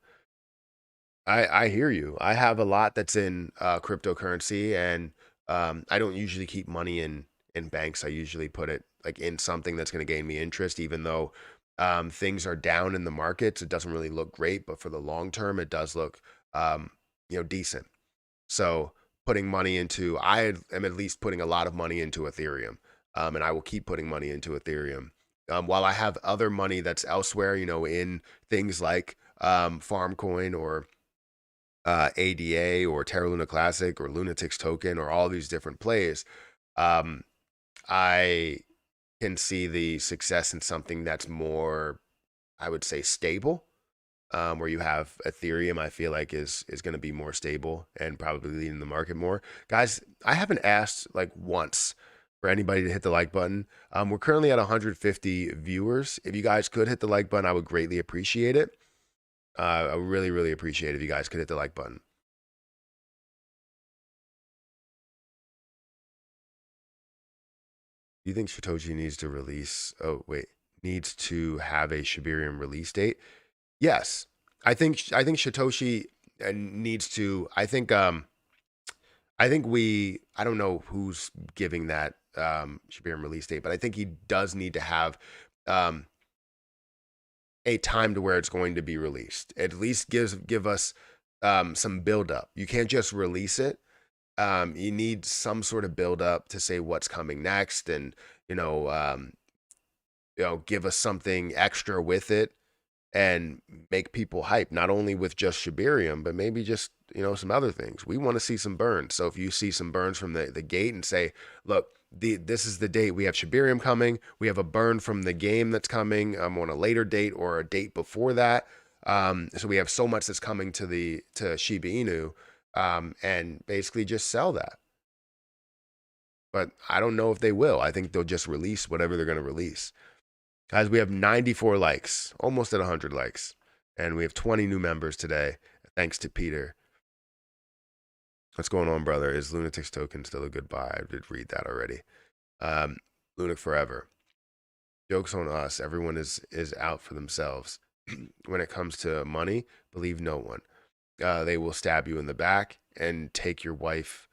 I hear you. I have a lot that's in cryptocurrency, and I don't usually keep money in banks. I usually put it like in something that's going to gain me interest, even though things are down in the markets. It doesn't really look great, but for the long term, it does look decent. So putting money into, I am at least putting a lot of money into Ethereum, and I will keep putting money into Ethereum. While I have other money that's elsewhere, in things like Farmcoin or ADA or Terra Luna Classic or Lunatic's token or all these different plays, um, I can see the success in something that's more, I would say, stable. Where you have Ethereum, I feel like is going to be more stable and probably leading the market more. Guys, I haven't asked like once for anybody to hit the like button. We're currently at 150 viewers. If you guys could hit the like button, I would greatly appreciate it. I really, really appreciate it if you guys could hit the like button. Do you think Satoshi needs to release? Oh, wait, needs to have a Shibarium release date? Yes, I think Satoshi needs to. I think we. I don't know who's giving that Shibarium release date, but I think he does need to have um, a time to where it's going to be released. At least give us some build up. You can't just release it. You need some sort of build up to say what's coming next, and you know, um, give us something extra with it and make people hype, not only with just Shibarium, but maybe just, some other things. We want to see some burns. So if you see some burns from the gate and say, look, this is the date we have Shibarium coming, we have a burn from the game that's coming on a later date or a date before that. So we have so much that's coming to Shiba Inu, and basically just sell that. But I don't know if they will. I think they'll just release whatever they're going to release. Guys, we have 94 likes, almost at 100 likes. And we have 20 new members today, thanks to Peter. What's going on, brother? Is Lunatic's token still a good buy? I did read that already. Lunatic forever. Joke's on us. Everyone is out for themselves. When it comes to money, believe no one. They will stab you in the back and take your wife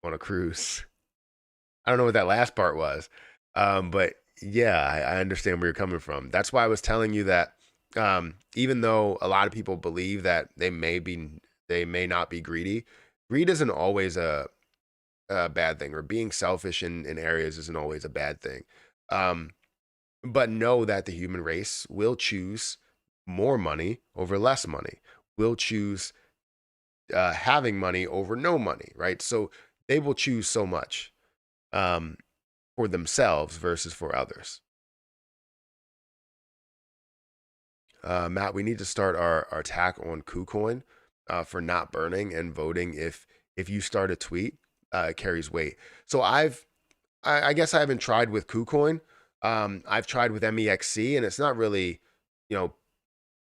on a cruise. I don't know what that last part was, but yeah, I understand where you're coming from. That's why I was telling you that even though a lot of people believe that they may not be greedy, greed isn't always a bad thing, or being selfish in areas isn't always a bad thing. Um, but know that the human race will choose more money over less money. We'll choose having money over no money, right? So they will choose so much um, for themselves versus for others. Matt, we need to start our attack on KuCoin for not burning and voting if you start a tweet, it carries weight. So I guess I haven't tried with KuCoin. I've tried with MEXC, and it's not really, you know,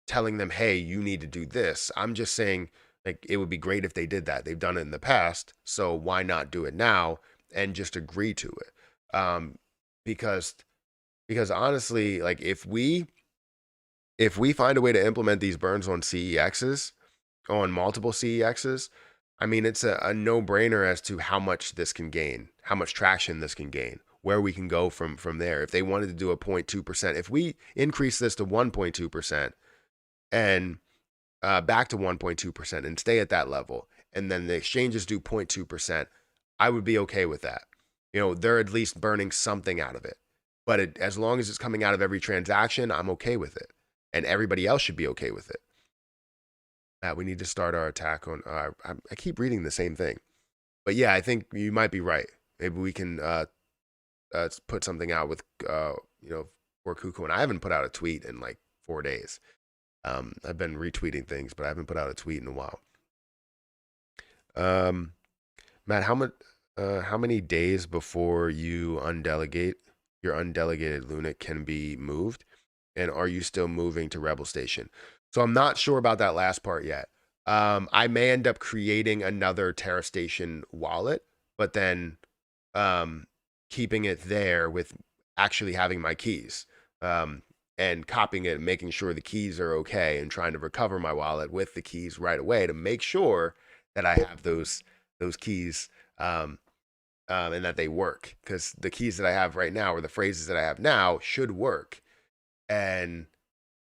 telling them, hey, you need to do this. I'm just saying, like, it would be great if they did that. They've done it in the past, so why not do it now and just agree to it? Because honestly, like if we find a way to implement these burns on CEXs, on multiple CEXs, I mean, it's a no brainer as to how much this can gain, how much traction this can gain, where we can go from there. If they wanted to do a 0.2%, if we increase this to 1.2% and back to 1.2% and stay at that level, and then the exchanges do 0.2%, I would be okay with that. They're at least burning something out of it. But as long as it's coming out of every transaction, I'm okay with it. And everybody else should be okay with it. We need to start our attack on. I keep reading the same thing. But yeah, I think you might be right. Maybe we can put something out with, for Kuku. And I haven't put out a tweet in like 4 days. I've been retweeting things, but I haven't put out a tweet in a while. Matt, how many days before your undelegated Lunate can be moved? And are you still moving to Rebel Station? So I'm not sure about that last part yet. I may end up creating another Terra Station wallet, but then keeping it there with actually having my keys. And copying it and making sure the keys are okay and trying to recover my wallet with the keys right away to make sure that I have those keys and that they work, because the keys that I have right now, or the phrases that I have now, should work. And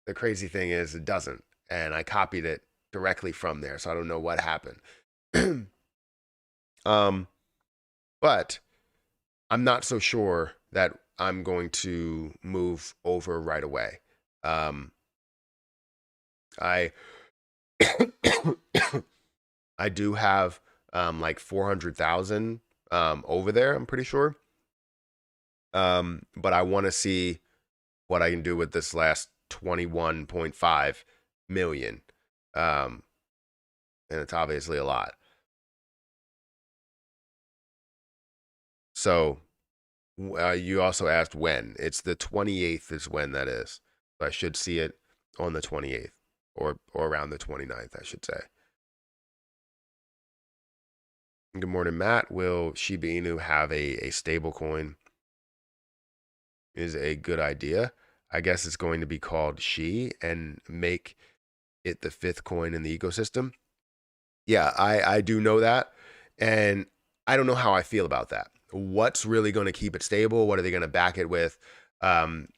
the crazy thing is it doesn't. And I copied it directly from there, so I don't know what happened. But I'm not so sure that I'm going to move over right away. I I do have like 400,000 over there, I'm pretty sure. But I want to see what I can do with this last 21.5 million. And it's obviously a lot. So you also asked when. It's the 28th is when that is. So I should see it on the 28th or around the 29th, I should say. Good morning, Matt. Will Shiba Inu have a stable coin? Is a good idea. I guess it's going to be called She and make it the fifth coin in the ecosystem. Yeah, I do know that. And I don't know how I feel about that. What's really going to keep it stable? What are they going to back it with? And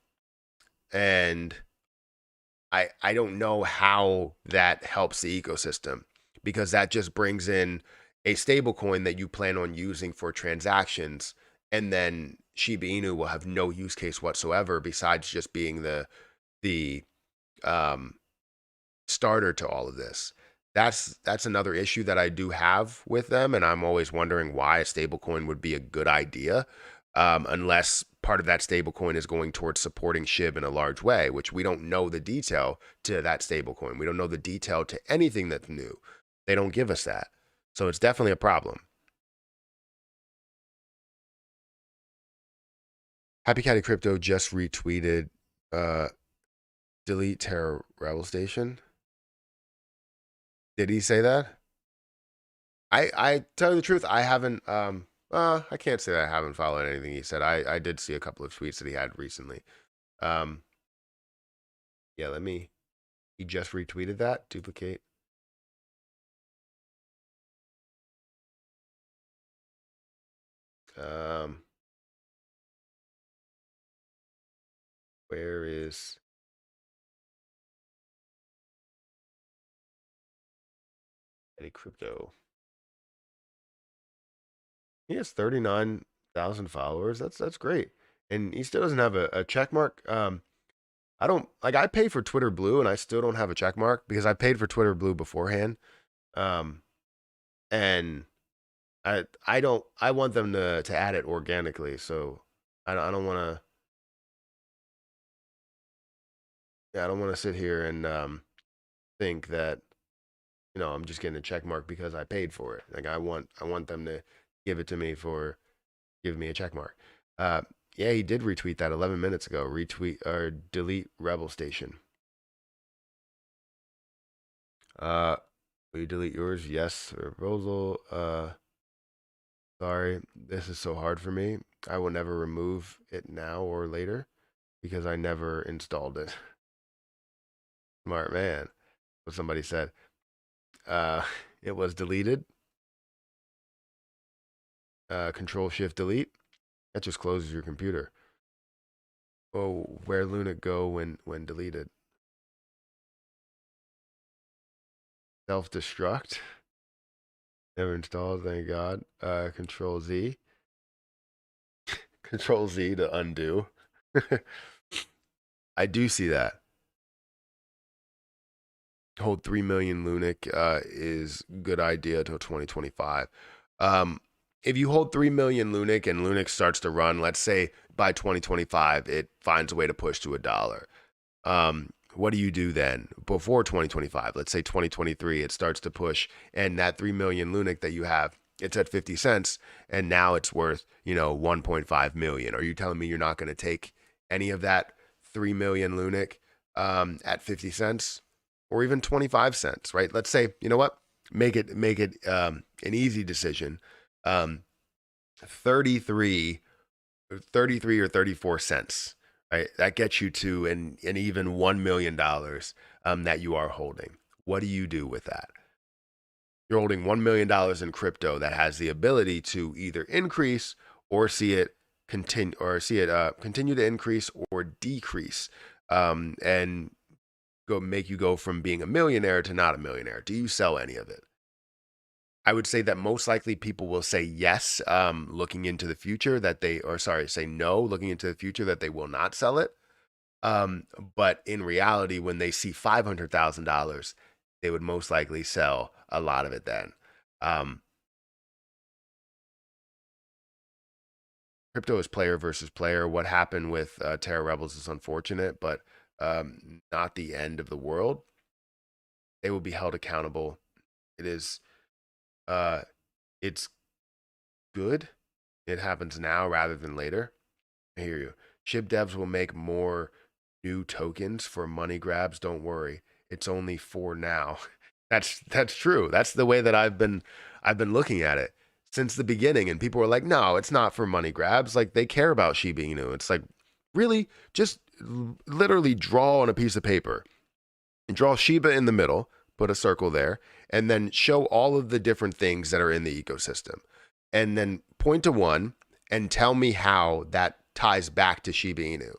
I don't know how that helps the ecosystem, because that just brings in a stable coin that you plan on using for transactions, and then Shiba Inu will have no use case whatsoever besides just being the um, starter to all of this. That's another issue that I do have with them, and I'm always wondering why a stablecoin would be a good idea, unless part of that stablecoin is going towards supporting SHIB in a large way, which we don't know the detail to that stablecoin. We don't know the detail to anything that's new. They don't give us that, so it's definitely a problem. Happy Catty Crypto just retweeted, delete Terra Rebel Station. Did he say that? I tell you the truth, I haven't I can't say that I haven't followed anything he said. I did see a couple of tweets that he had recently. Um yeah, he just retweeted that. Duplicate. Um where is Eddie Crypto? He has 39,000 followers. That's great. And he still doesn't have a check mark. I don't like I pay for Twitter Blue and I still don't have a check mark because I paid for Twitter Blue beforehand. Um, and I want them to add it organically. So I don't want to yeah, I don't want to sit here and think that I'm just getting a check mark because I paid for it. Like I want them to give it to me for giving me a check mark. Uh, yeah, he did retweet that 11 minutes ago. Retweet or delete Rebel Station. Uh, will you delete yours? Yes. Proposal. Sorry, this is so hard for me. I will never remove it now or later because I never installed it. Smart man. What somebody said. Uh, it was deleted. Control Shift Delete. That just closes your computer. Oh, where Luna go when deleted? Self destruct. Never installed. Thank God. Control Z. Control Z to undo. I do see that. Hold 3 million Lunic is good idea till 2025. If you hold 3 million Lunic and Lunic starts to run, let's say by 2025, it finds a way to push to $1. What do you do then before 2025? Let's say 2023, it starts to push, and that 3 million Lunic that you have, it's at 50 cents, and now it's worth 1.5 million. Are you telling me you're not going to take any of that 3 million Lunic at 50 cents or even 25 cents? Right? Let's say make it an easy decision. 33 33 or 34 cents, right? That gets you to an even $1 million that you are holding. What do you do with that? You're holding $1 million in crypto that has the ability to either increase or see it continue to increase or decrease, and make you go from being a millionaire to not a millionaire. Do you sell any of it? I would say that most likely people will say yes, looking into the future say no, looking into the future that they will not sell it. Um, but in reality, when they see $500,000, they would most likely sell a lot of it then. Um, Crypto is player versus player. What happened with Terra Rebels is unfortunate, but not the end of the world. They will be held accountable. It is, uh, it's good. It happens now rather than later. I hear you. Chip devs will make more new tokens for money grabs. Don't worry. It's only for now. That's true. That's the way that I've been looking at it since the beginning. And people were like, no, it's not for money grabs. Like they care about Shiba Inu. It's like, really? Just literally draw on a piece of paper and draw Shiba in the middle, put a circle there, and then show all of the different things that are in the ecosystem. And then point to one and tell me how that ties back to Shiba Inu.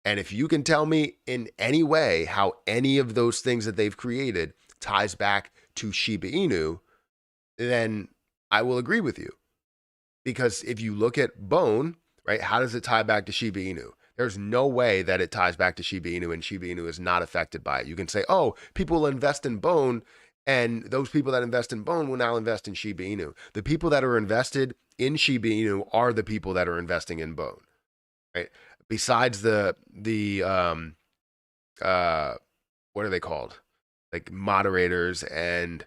And if you can tell me in any way how any of those things that they've created ties back to Shiba Inu, then I will agree with you. Because if you look at Bone, right, how does it tie back to Shiba Inu? There's no way that it ties back to Shiba Inu and Shiba Inu is not affected by it. You can say, oh, people invest in Bone, and those people that invest in Bone will now invest in Shiba Inu. The people that are invested in Shiba Inu are the people that are investing in Bone, right? Besides the what are they called? Like moderators and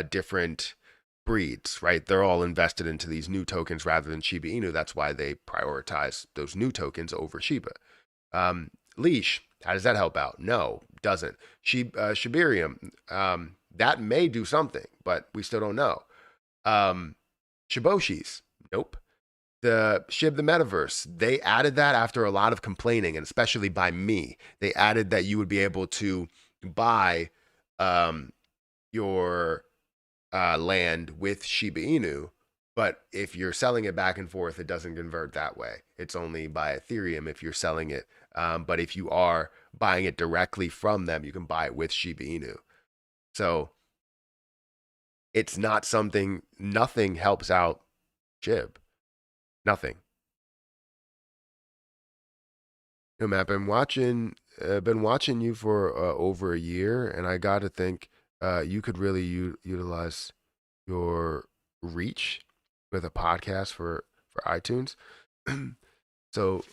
different breeds, right? They're all invested into these new tokens rather than Shiba Inu. That's why they prioritize those new tokens over Shiba. Leash, how does that help out? No, doesn't. Shibarium, that may do something, but we still don't know. Shiboshis, nope. The Shib the Metaverse, they added that after a lot of complaining, and especially by me. They added that you would be able to buy your land with Shiba Inu, but if you're selling it back and forth, it doesn't convert that way. It's only by Ethereum if you're selling it. But if you are buying it directly from them, you can buy it with Shiba Inu. So it's not something, nothing helps out Shib. Nothing. No map. I'm watching been watching you for over a year, and I got to think you could really utilize your reach with a podcast for iTunes. So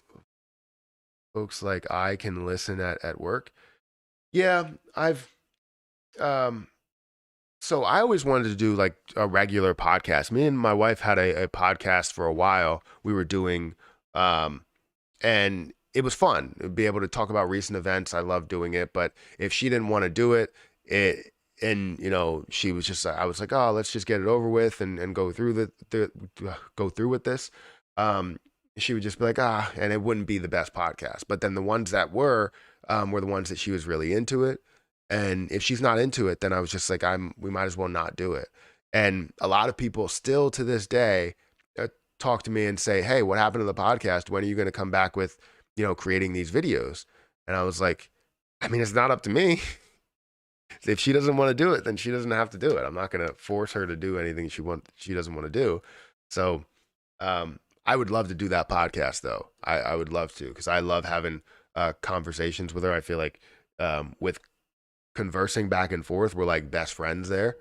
folks like I can listen at work. Yeah, I've um so I always wanted to do like a regular podcast. Me and my wife had a podcast for a while. We were doing and it was fun to be able to talk about recent events. I love doing it, but if she didn't want to do it, it and she was just I was like, oh, let's just get it over with and go through go through with this. Um, she would just be like, and it wouldn't be the best podcast. But then the ones that were the ones that she was really into it. And if she's not into it, then I was just like, we might as well not do it. And a lot of people still to this day talk to me and say, "Hey, what happened to the podcast? When are you going to come back with, creating these videos?" And I was like, I mean, it's not up to me. If she doesn't want to do it, then she doesn't have to do it. I'm not going to force her to do anything she doesn't want to do. So, I would love to do that podcast though. I would love to because I love having conversations with her. I feel like with conversing back and forth, we're like best friends there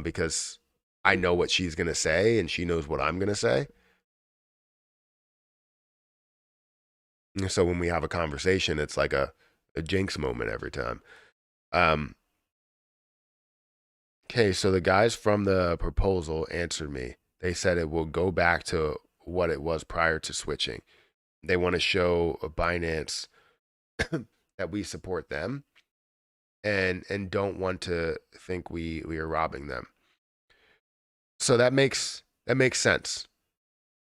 because I know what she's going to say and she knows what I'm going to say. So when we have a conversation, it's like a jinx moment every time. Um, okay, so the guys from the proposal answered me. They said it will go back to what it was prior to switching. They want to show a Binance that we support them and don't want to think we are robbing them. So that makes sense.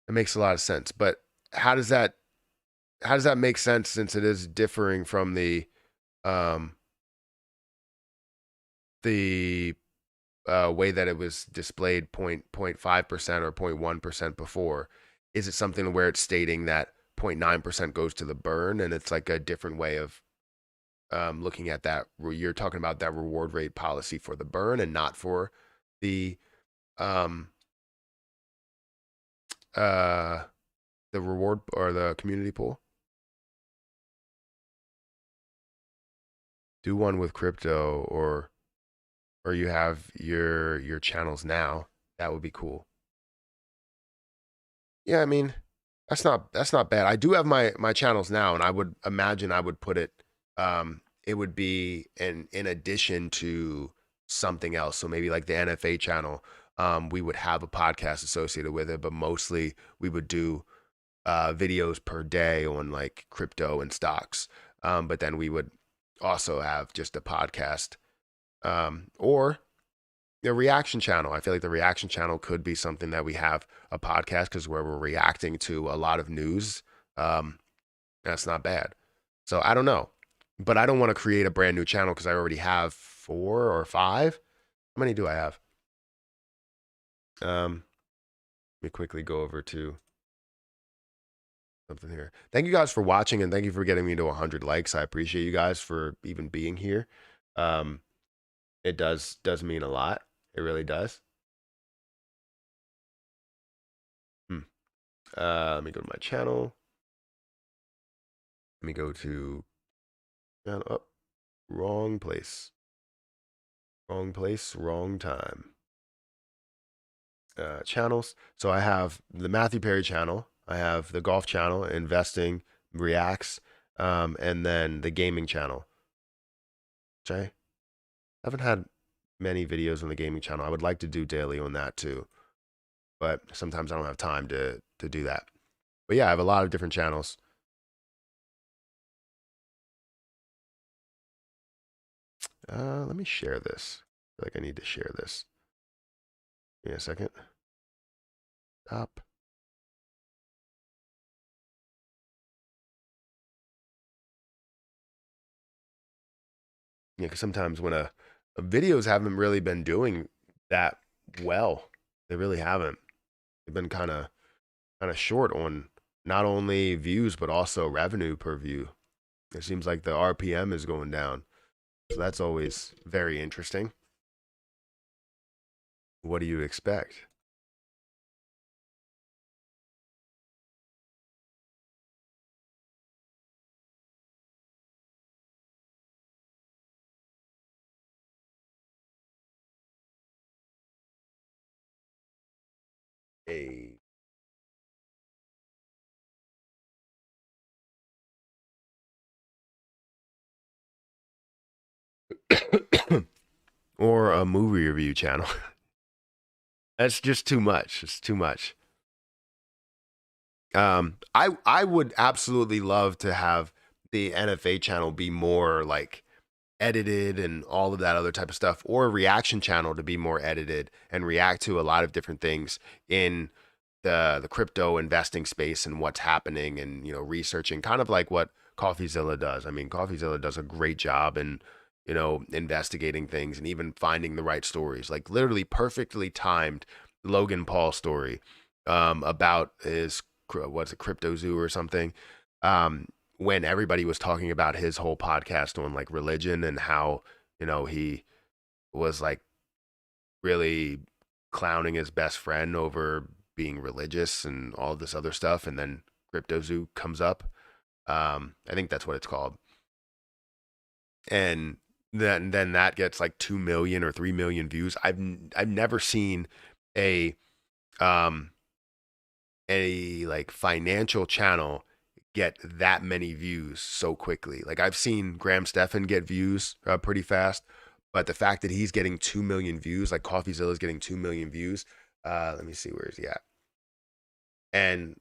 It makes a lot of sense. But how does that how does that make sense since it is differing from um the way that it was displayed 0.5% or 0.1% before? Is it something where it's stating that 0.9% goes to the burn and it's like a different way of looking at that? Where you're talking about that reward rate policy for the burn and not for the um, uh, the reward or the community pool? Do one with crypto or you have your channels now. That would be cool. Yeah, I mean, that's not bad. I do have my channels now, and I would imagine I would put it. It would be in addition to something else. So maybe like the NFA channel. We would have a podcast associated with it, but mostly we would do videos per day on like crypto and stocks. But then we would also have just a podcast or the reaction channel. I feel like the reaction channel could be something that we have a podcast because where we're reacting to a lot of news. Um, that's not bad. So I don't know, but I don't want to create a brand new channel because I already have 4 or 5. How many do I have? Let me quickly go over to something here. Thank you guys for watching and thank you for getting me to 100 likes. I appreciate you guys for even being here. Um, it does mean a lot. It really does. Hmm. Let me go to my channel. Let me go to channel. Oh, wrong place. Wrong place, wrong time. Channels. So I have the Matthew Perry channel. I have the golf channel, investing, reacts, and then the gaming channel. Which I haven't had many videos on the gaming channel. I would like to do daily on that too, but sometimes I don't have time to do that. But yeah, I have a lot of different channels. Let me share this. I feel like I need to share this. Give me a second. Stop. Yeah, because sometimes when videos haven't really been doing that well, they really haven't. They've been kind of short on not only views but also revenue per view. It seems like the RPM is going down, so that's always very interesting. What do you expect? a or a movie review channel. That's just too much. It's too much. I would absolutely love to have the NFA channel be more like edited and all of that other type of stuff, or a reaction channel to be more edited and react to a lot of different things in the crypto investing space and what's happening, and researching, kind of like what CoffeeZilla does. I mean, CoffeeZilla does a great job in investigating things and even finding the right stories, like literally perfectly timed Logan Paul story about his, what's it, Crypto Zoo or something, when everybody was talking about his whole podcast on like religion and how he was like really clowning his best friend over being religious and all this other stuff, and then Crypto Zoo comes up. I think that's what it's called, and then that gets like 2 million or 3 million views. I've never seen a um a like financial channel get that many views so quickly. Like I've seen Graham Stephan get views pretty fast, but the fact that he's getting 2 million views, like CoffeeZilla is getting 2 million views. Let me see, where is he at? And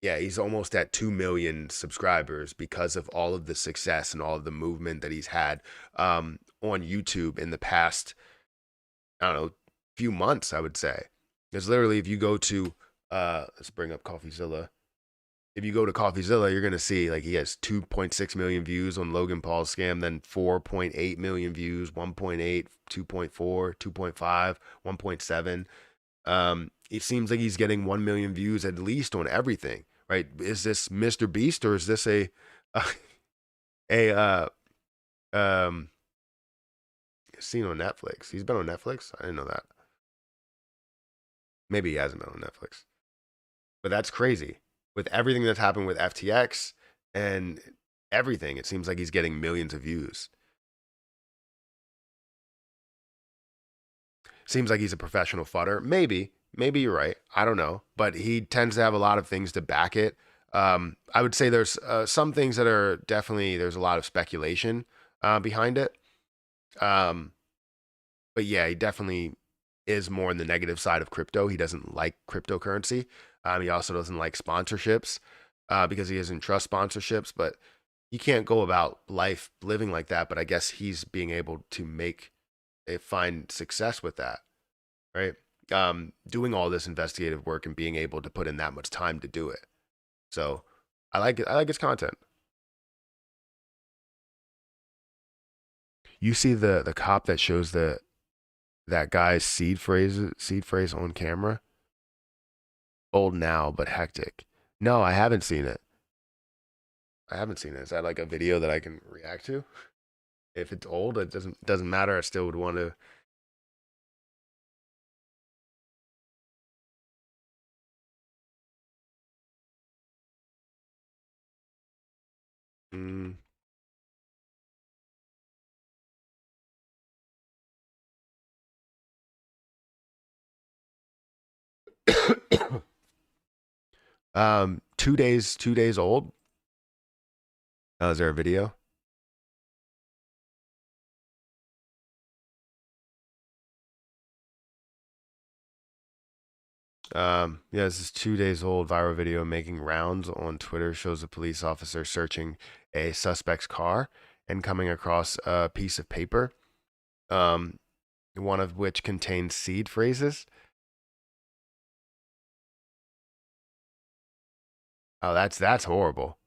yeah, he's almost at 2 million subscribers because of all of the success and all of the movement that he's had on YouTube in the past, I don't know, few months, I would say. Because literally, if you go to, let's bring up CoffeeZilla. If you go to CoffeeZilla, you're going to see like he has 2.6 million views on Logan Paul's scam, then 4.8 million views, 1.8, 2.4, 2.5, 1.7. It seems like he's getting 1 million views at least on everything, right? Is this Mr. Beast, or is this a um seen on Netflix? He's been on Netflix? I didn't know that. Maybe he hasn't been on Netflix. But that's crazy. With everything that's happened with FTX and everything, it seems like he's getting millions of views. Seems like he's a professional fodder. Maybe you're right. I don't know, but he tends to have a lot of things to back it. I would say there's some things that are definitely, there's a lot of speculation behind it. But yeah, he definitely is more on the negative side of crypto. He doesn't like cryptocurrency. He also doesn't like sponsorships because he doesn't trust sponsorships. But you can't go about life living like that. But I guess he's being able to find success with that, right? Doing all this investigative work and being able to put in that much time to do it. So I like it. I like his content. You see the cop that shows that guy's seed phrase on camera. Old now, but hectic. No, I haven't seen it. I haven't seen it. Is that like a video that I can react to? If it's old, it doesn't matter. I still would want to. Mm. two days old. Oh, is there a video? Yeah, this is 2 days old. Viral video making rounds on Twitter shows a police officer searching a suspect's car and coming across a piece of paper, um, one of which contains seed phrases. Oh, that's horrible.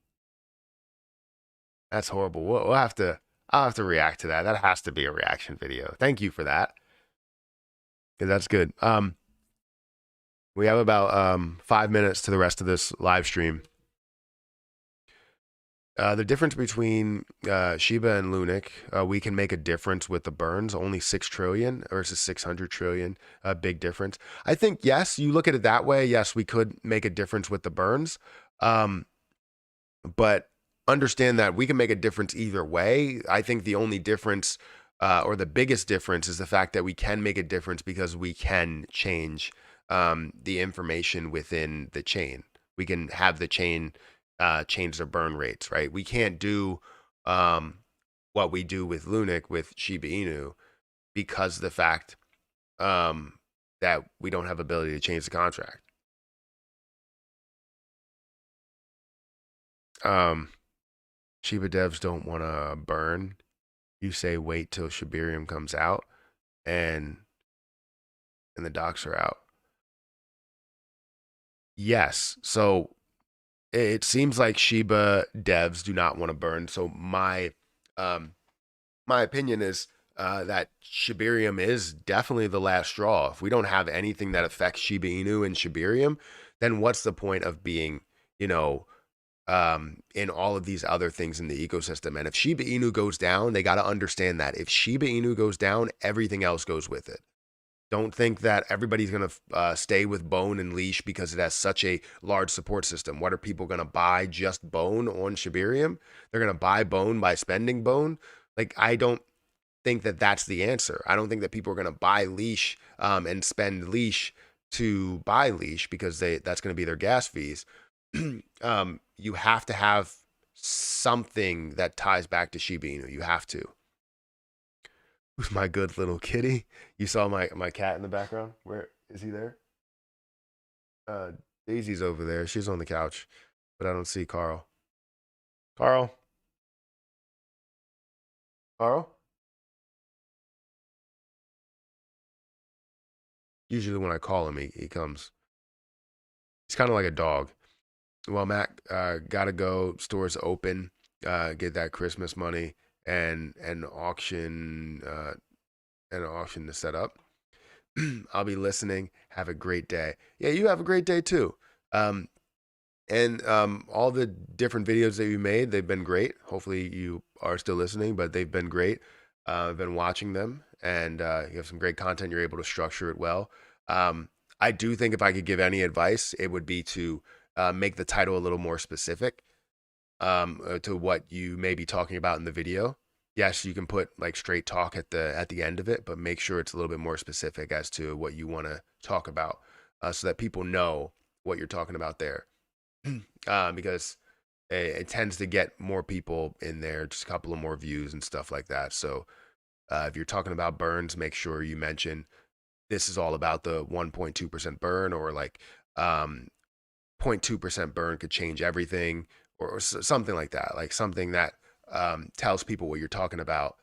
That's horrible. We'll have to. I'll have to react to that. That has to be a reaction video. Thank you for that, because that's good. We have about 5 minutes to the rest of this live stream. The difference between Shiba and Lunic, we can make a difference with the burns. Only 6 trillion versus 600 trillion. A big difference. I think yes. You look at it that way. Yes, we could make a difference with the burns. But understand that we can make a difference either way. I think the only difference, or the biggest difference, is the fact that we can make a difference because we can change the information within the chain. We can have the chain change their burn rates, right? We can't do um, what we do with Lunic with Shiba Inu because of the fact um, that we don't have ability to change the contract. Um, Shiba devs don't want to burn. You say wait till Shibarium comes out and the docs are out. Yes. So it seems like Shiba devs do not want to burn. So um, my opinion is that Shibarium is definitely the last straw. If we don't have anything that affects Shiba Inu and Shibarium, then what's the point of being, you know, in all of these other things in the ecosystem? And if Shiba Inu goes down, they got to understand that if Shiba Inu goes down, everything else goes with it. Don't think that everybody's going to stay with Bone and Leash because it has such a large support system. What are people going to buy just Bone on Shibarium? They're going to buy Bone by spending Bone. Like, I don't think that that's the answer. I don't think that people are going to buy Leash and spend Leash to buy Leash because that's going to be their gas fees. You have to have something that ties back to Shiba Inu. You have to. Who's my good little kitty? You saw my cat in the background. Where is he there? Uh, Daisy's over there. She's on the couch, but I don't see Carl. Carl. Carl. Usually when I call him, he comes. He's kind of like a dog. Well, Matt, gotta go. Stores open. Get that Christmas money and auction to set up. I'll be listening. Have a great day. Yeah, you have a great day too. Um, and all the different videos that you made, they've been great. Hopefully, you are still listening, but they've been great. I've been watching them, and you have some great content. You're able to structure it well. I do think if I could give any advice, it would be to make the title a little more specific to what you may be talking about in the video. Yes, you can put like straight talk at the end of it, but make sure it's a little bit more specific as to what you want to talk about, so that people know what you're talking about there. Because it tends to get more people in there, just a couple of more views and stuff like that. So if you're talking about burns, make sure you mention this is all about the 1.2% burn, or like 0.2% burn could change everything, or something like that. Like something that tells people what you're talking about.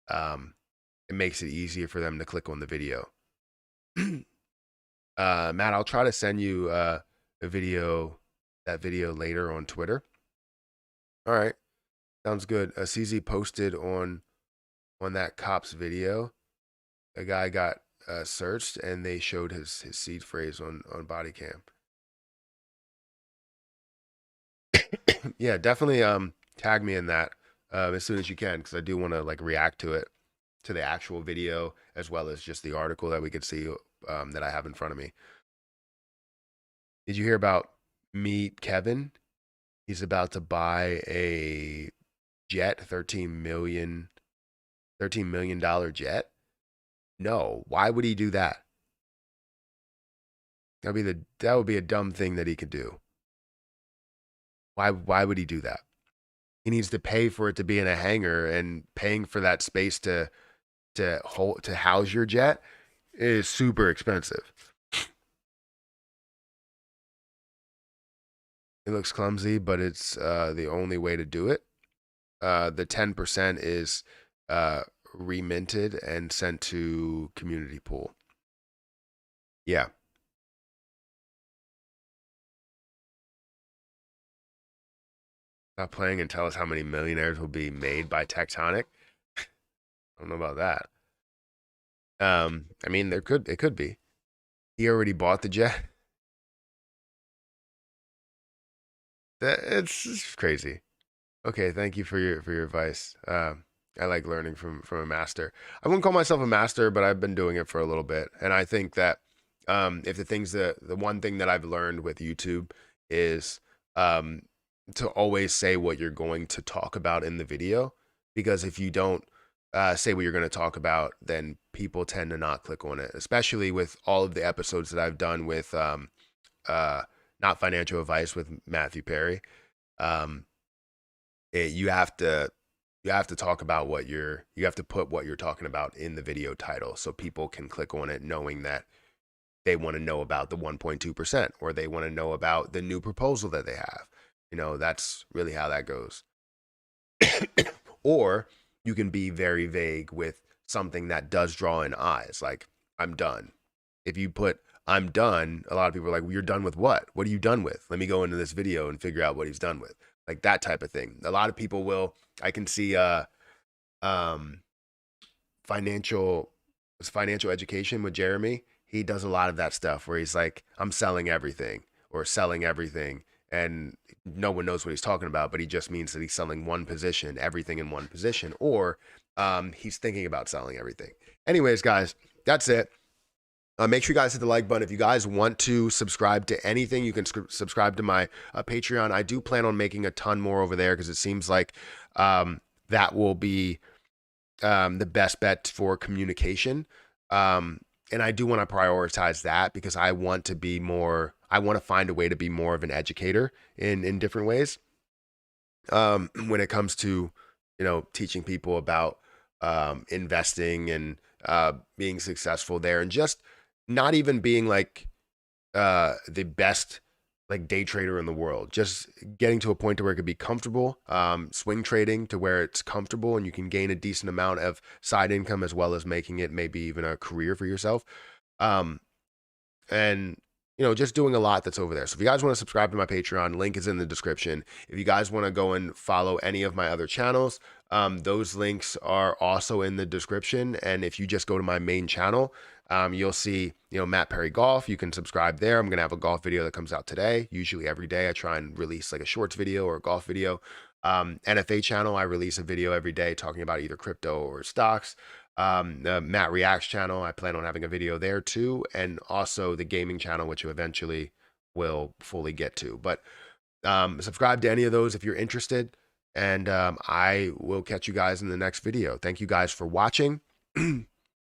It makes it easier for them to click on the video. Matt, I'll try to send you that video later on Twitter. All right, sounds good. CZ posted on that cop's video. A guy got searched and they showed his seed phrase on body cam. Yeah, definitely tag me in that as soon as you can, because I do want to like react to it, to the actual video as well as just the article that we could see that I have in front of me. Did you hear about Meet Kevin? He's about to buy a jet, $13 million jet. No, why would he do that? That would be a dumb thing that he could do. Why would he do that? He needs to pay for it to be in a hangar, and paying for that space to house your jet is super expensive. It looks clumsy, but it's the only way to do it. The 10% is reminted and sent to community pool. Yeah. Stop playing and tell us how many millionaires will be made by Tectonic. I don't know about that. I mean, it could be. He already bought the jet. It's crazy. Okay, thank you for your advice. I like learning from a master. I wouldn't call myself a master, but I've been doing it for a little bit, and I think that if the one thing that I've learned with YouTube is um, to always say what you're going to talk about in the video, because if you don't say what you're going to talk about, then people tend to not click on it, especially with all of the episodes that I've done with uh, Not Financial Advice with Matthew Perry. Um, you have to talk about you have to put what you're talking about in the video title so people can click on it knowing that they want to know about the 1.2% or they want to know about the new proposal that they have. That's really how that goes. Or you can be very vague with something that does draw in eyes, like I'm done. If you put I'm done, a lot of people are like, well, you're done with what? What are you done with? Let me go into this video and figure out what he's done with. Like that type of thing. A lot of people will, I can see um financial financial education with Jeremy. He does a lot of that stuff where he's like, I'm selling everything or selling everything. And no one knows what he's talking about, but he just means that he's selling one position, everything in one position, or he's thinking about selling everything. Anyways, guys, that's it. Make sure you guys hit the like button. If you guys want to subscribe to anything, you can subscribe to my Patreon. I do plan on making a ton more over there because it seems like that will be the best bet for communication. And I do want to prioritize that because I want to find a way to be more of an educator in different ways. When it comes to, teaching people about investing and being successful there, and just not even being like the best like day trader in the world, just getting to a point to where it could be comfortable, swing trading to where it's comfortable and you can gain a decent amount of side income as well as making it maybe even a career for yourself. Um, and just doing a lot that's over there. So if you guys want to subscribe to my Patreon, link is in the description. If you guys want to go and follow any of my other channels, those links are also in the description. And if you just go to my main channel, you'll see, Matt Perry Golf. You can subscribe there. I'm going to have a golf video that comes out today. Usually every day I try and release like a shorts video or a golf video. NFA channel, I release a video every day talking about either crypto or stocks. The Matt Reacts channel, I plan on having a video there too. And also the gaming channel, which you eventually will fully get to. But subscribe to any of those if you're interested. And I will catch you guys in the next video. Thank you guys for watching.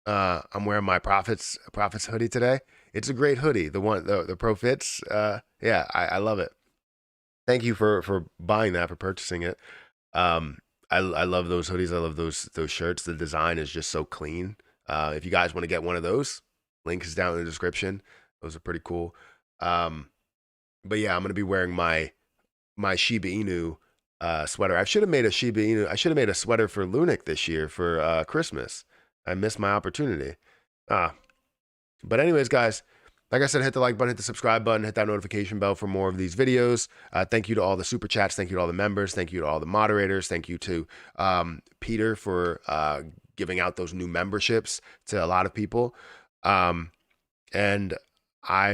I'm wearing my Profits hoodie today. It's a great hoodie. The Profits. Yeah, I love it. Thank you for buying that, for purchasing it. I love those hoodies. I love those shirts. The design is just so clean. If you guys want to get one of those, link is down in the description. Those are pretty cool. But yeah, I'm gonna be wearing my Shiba Inu sweater. I should have made a Shiba Inu. I should have made a sweater for Lunik this year for Christmas. I missed my opportunity. But anyways, guys, like I said, hit the like button, hit the subscribe button, hit that notification bell for more of these videos. Thank you to all the super chats. Thank you to all the members. Thank you to all the moderators. Thank you to Peter for giving out those new memberships to a lot of people. And I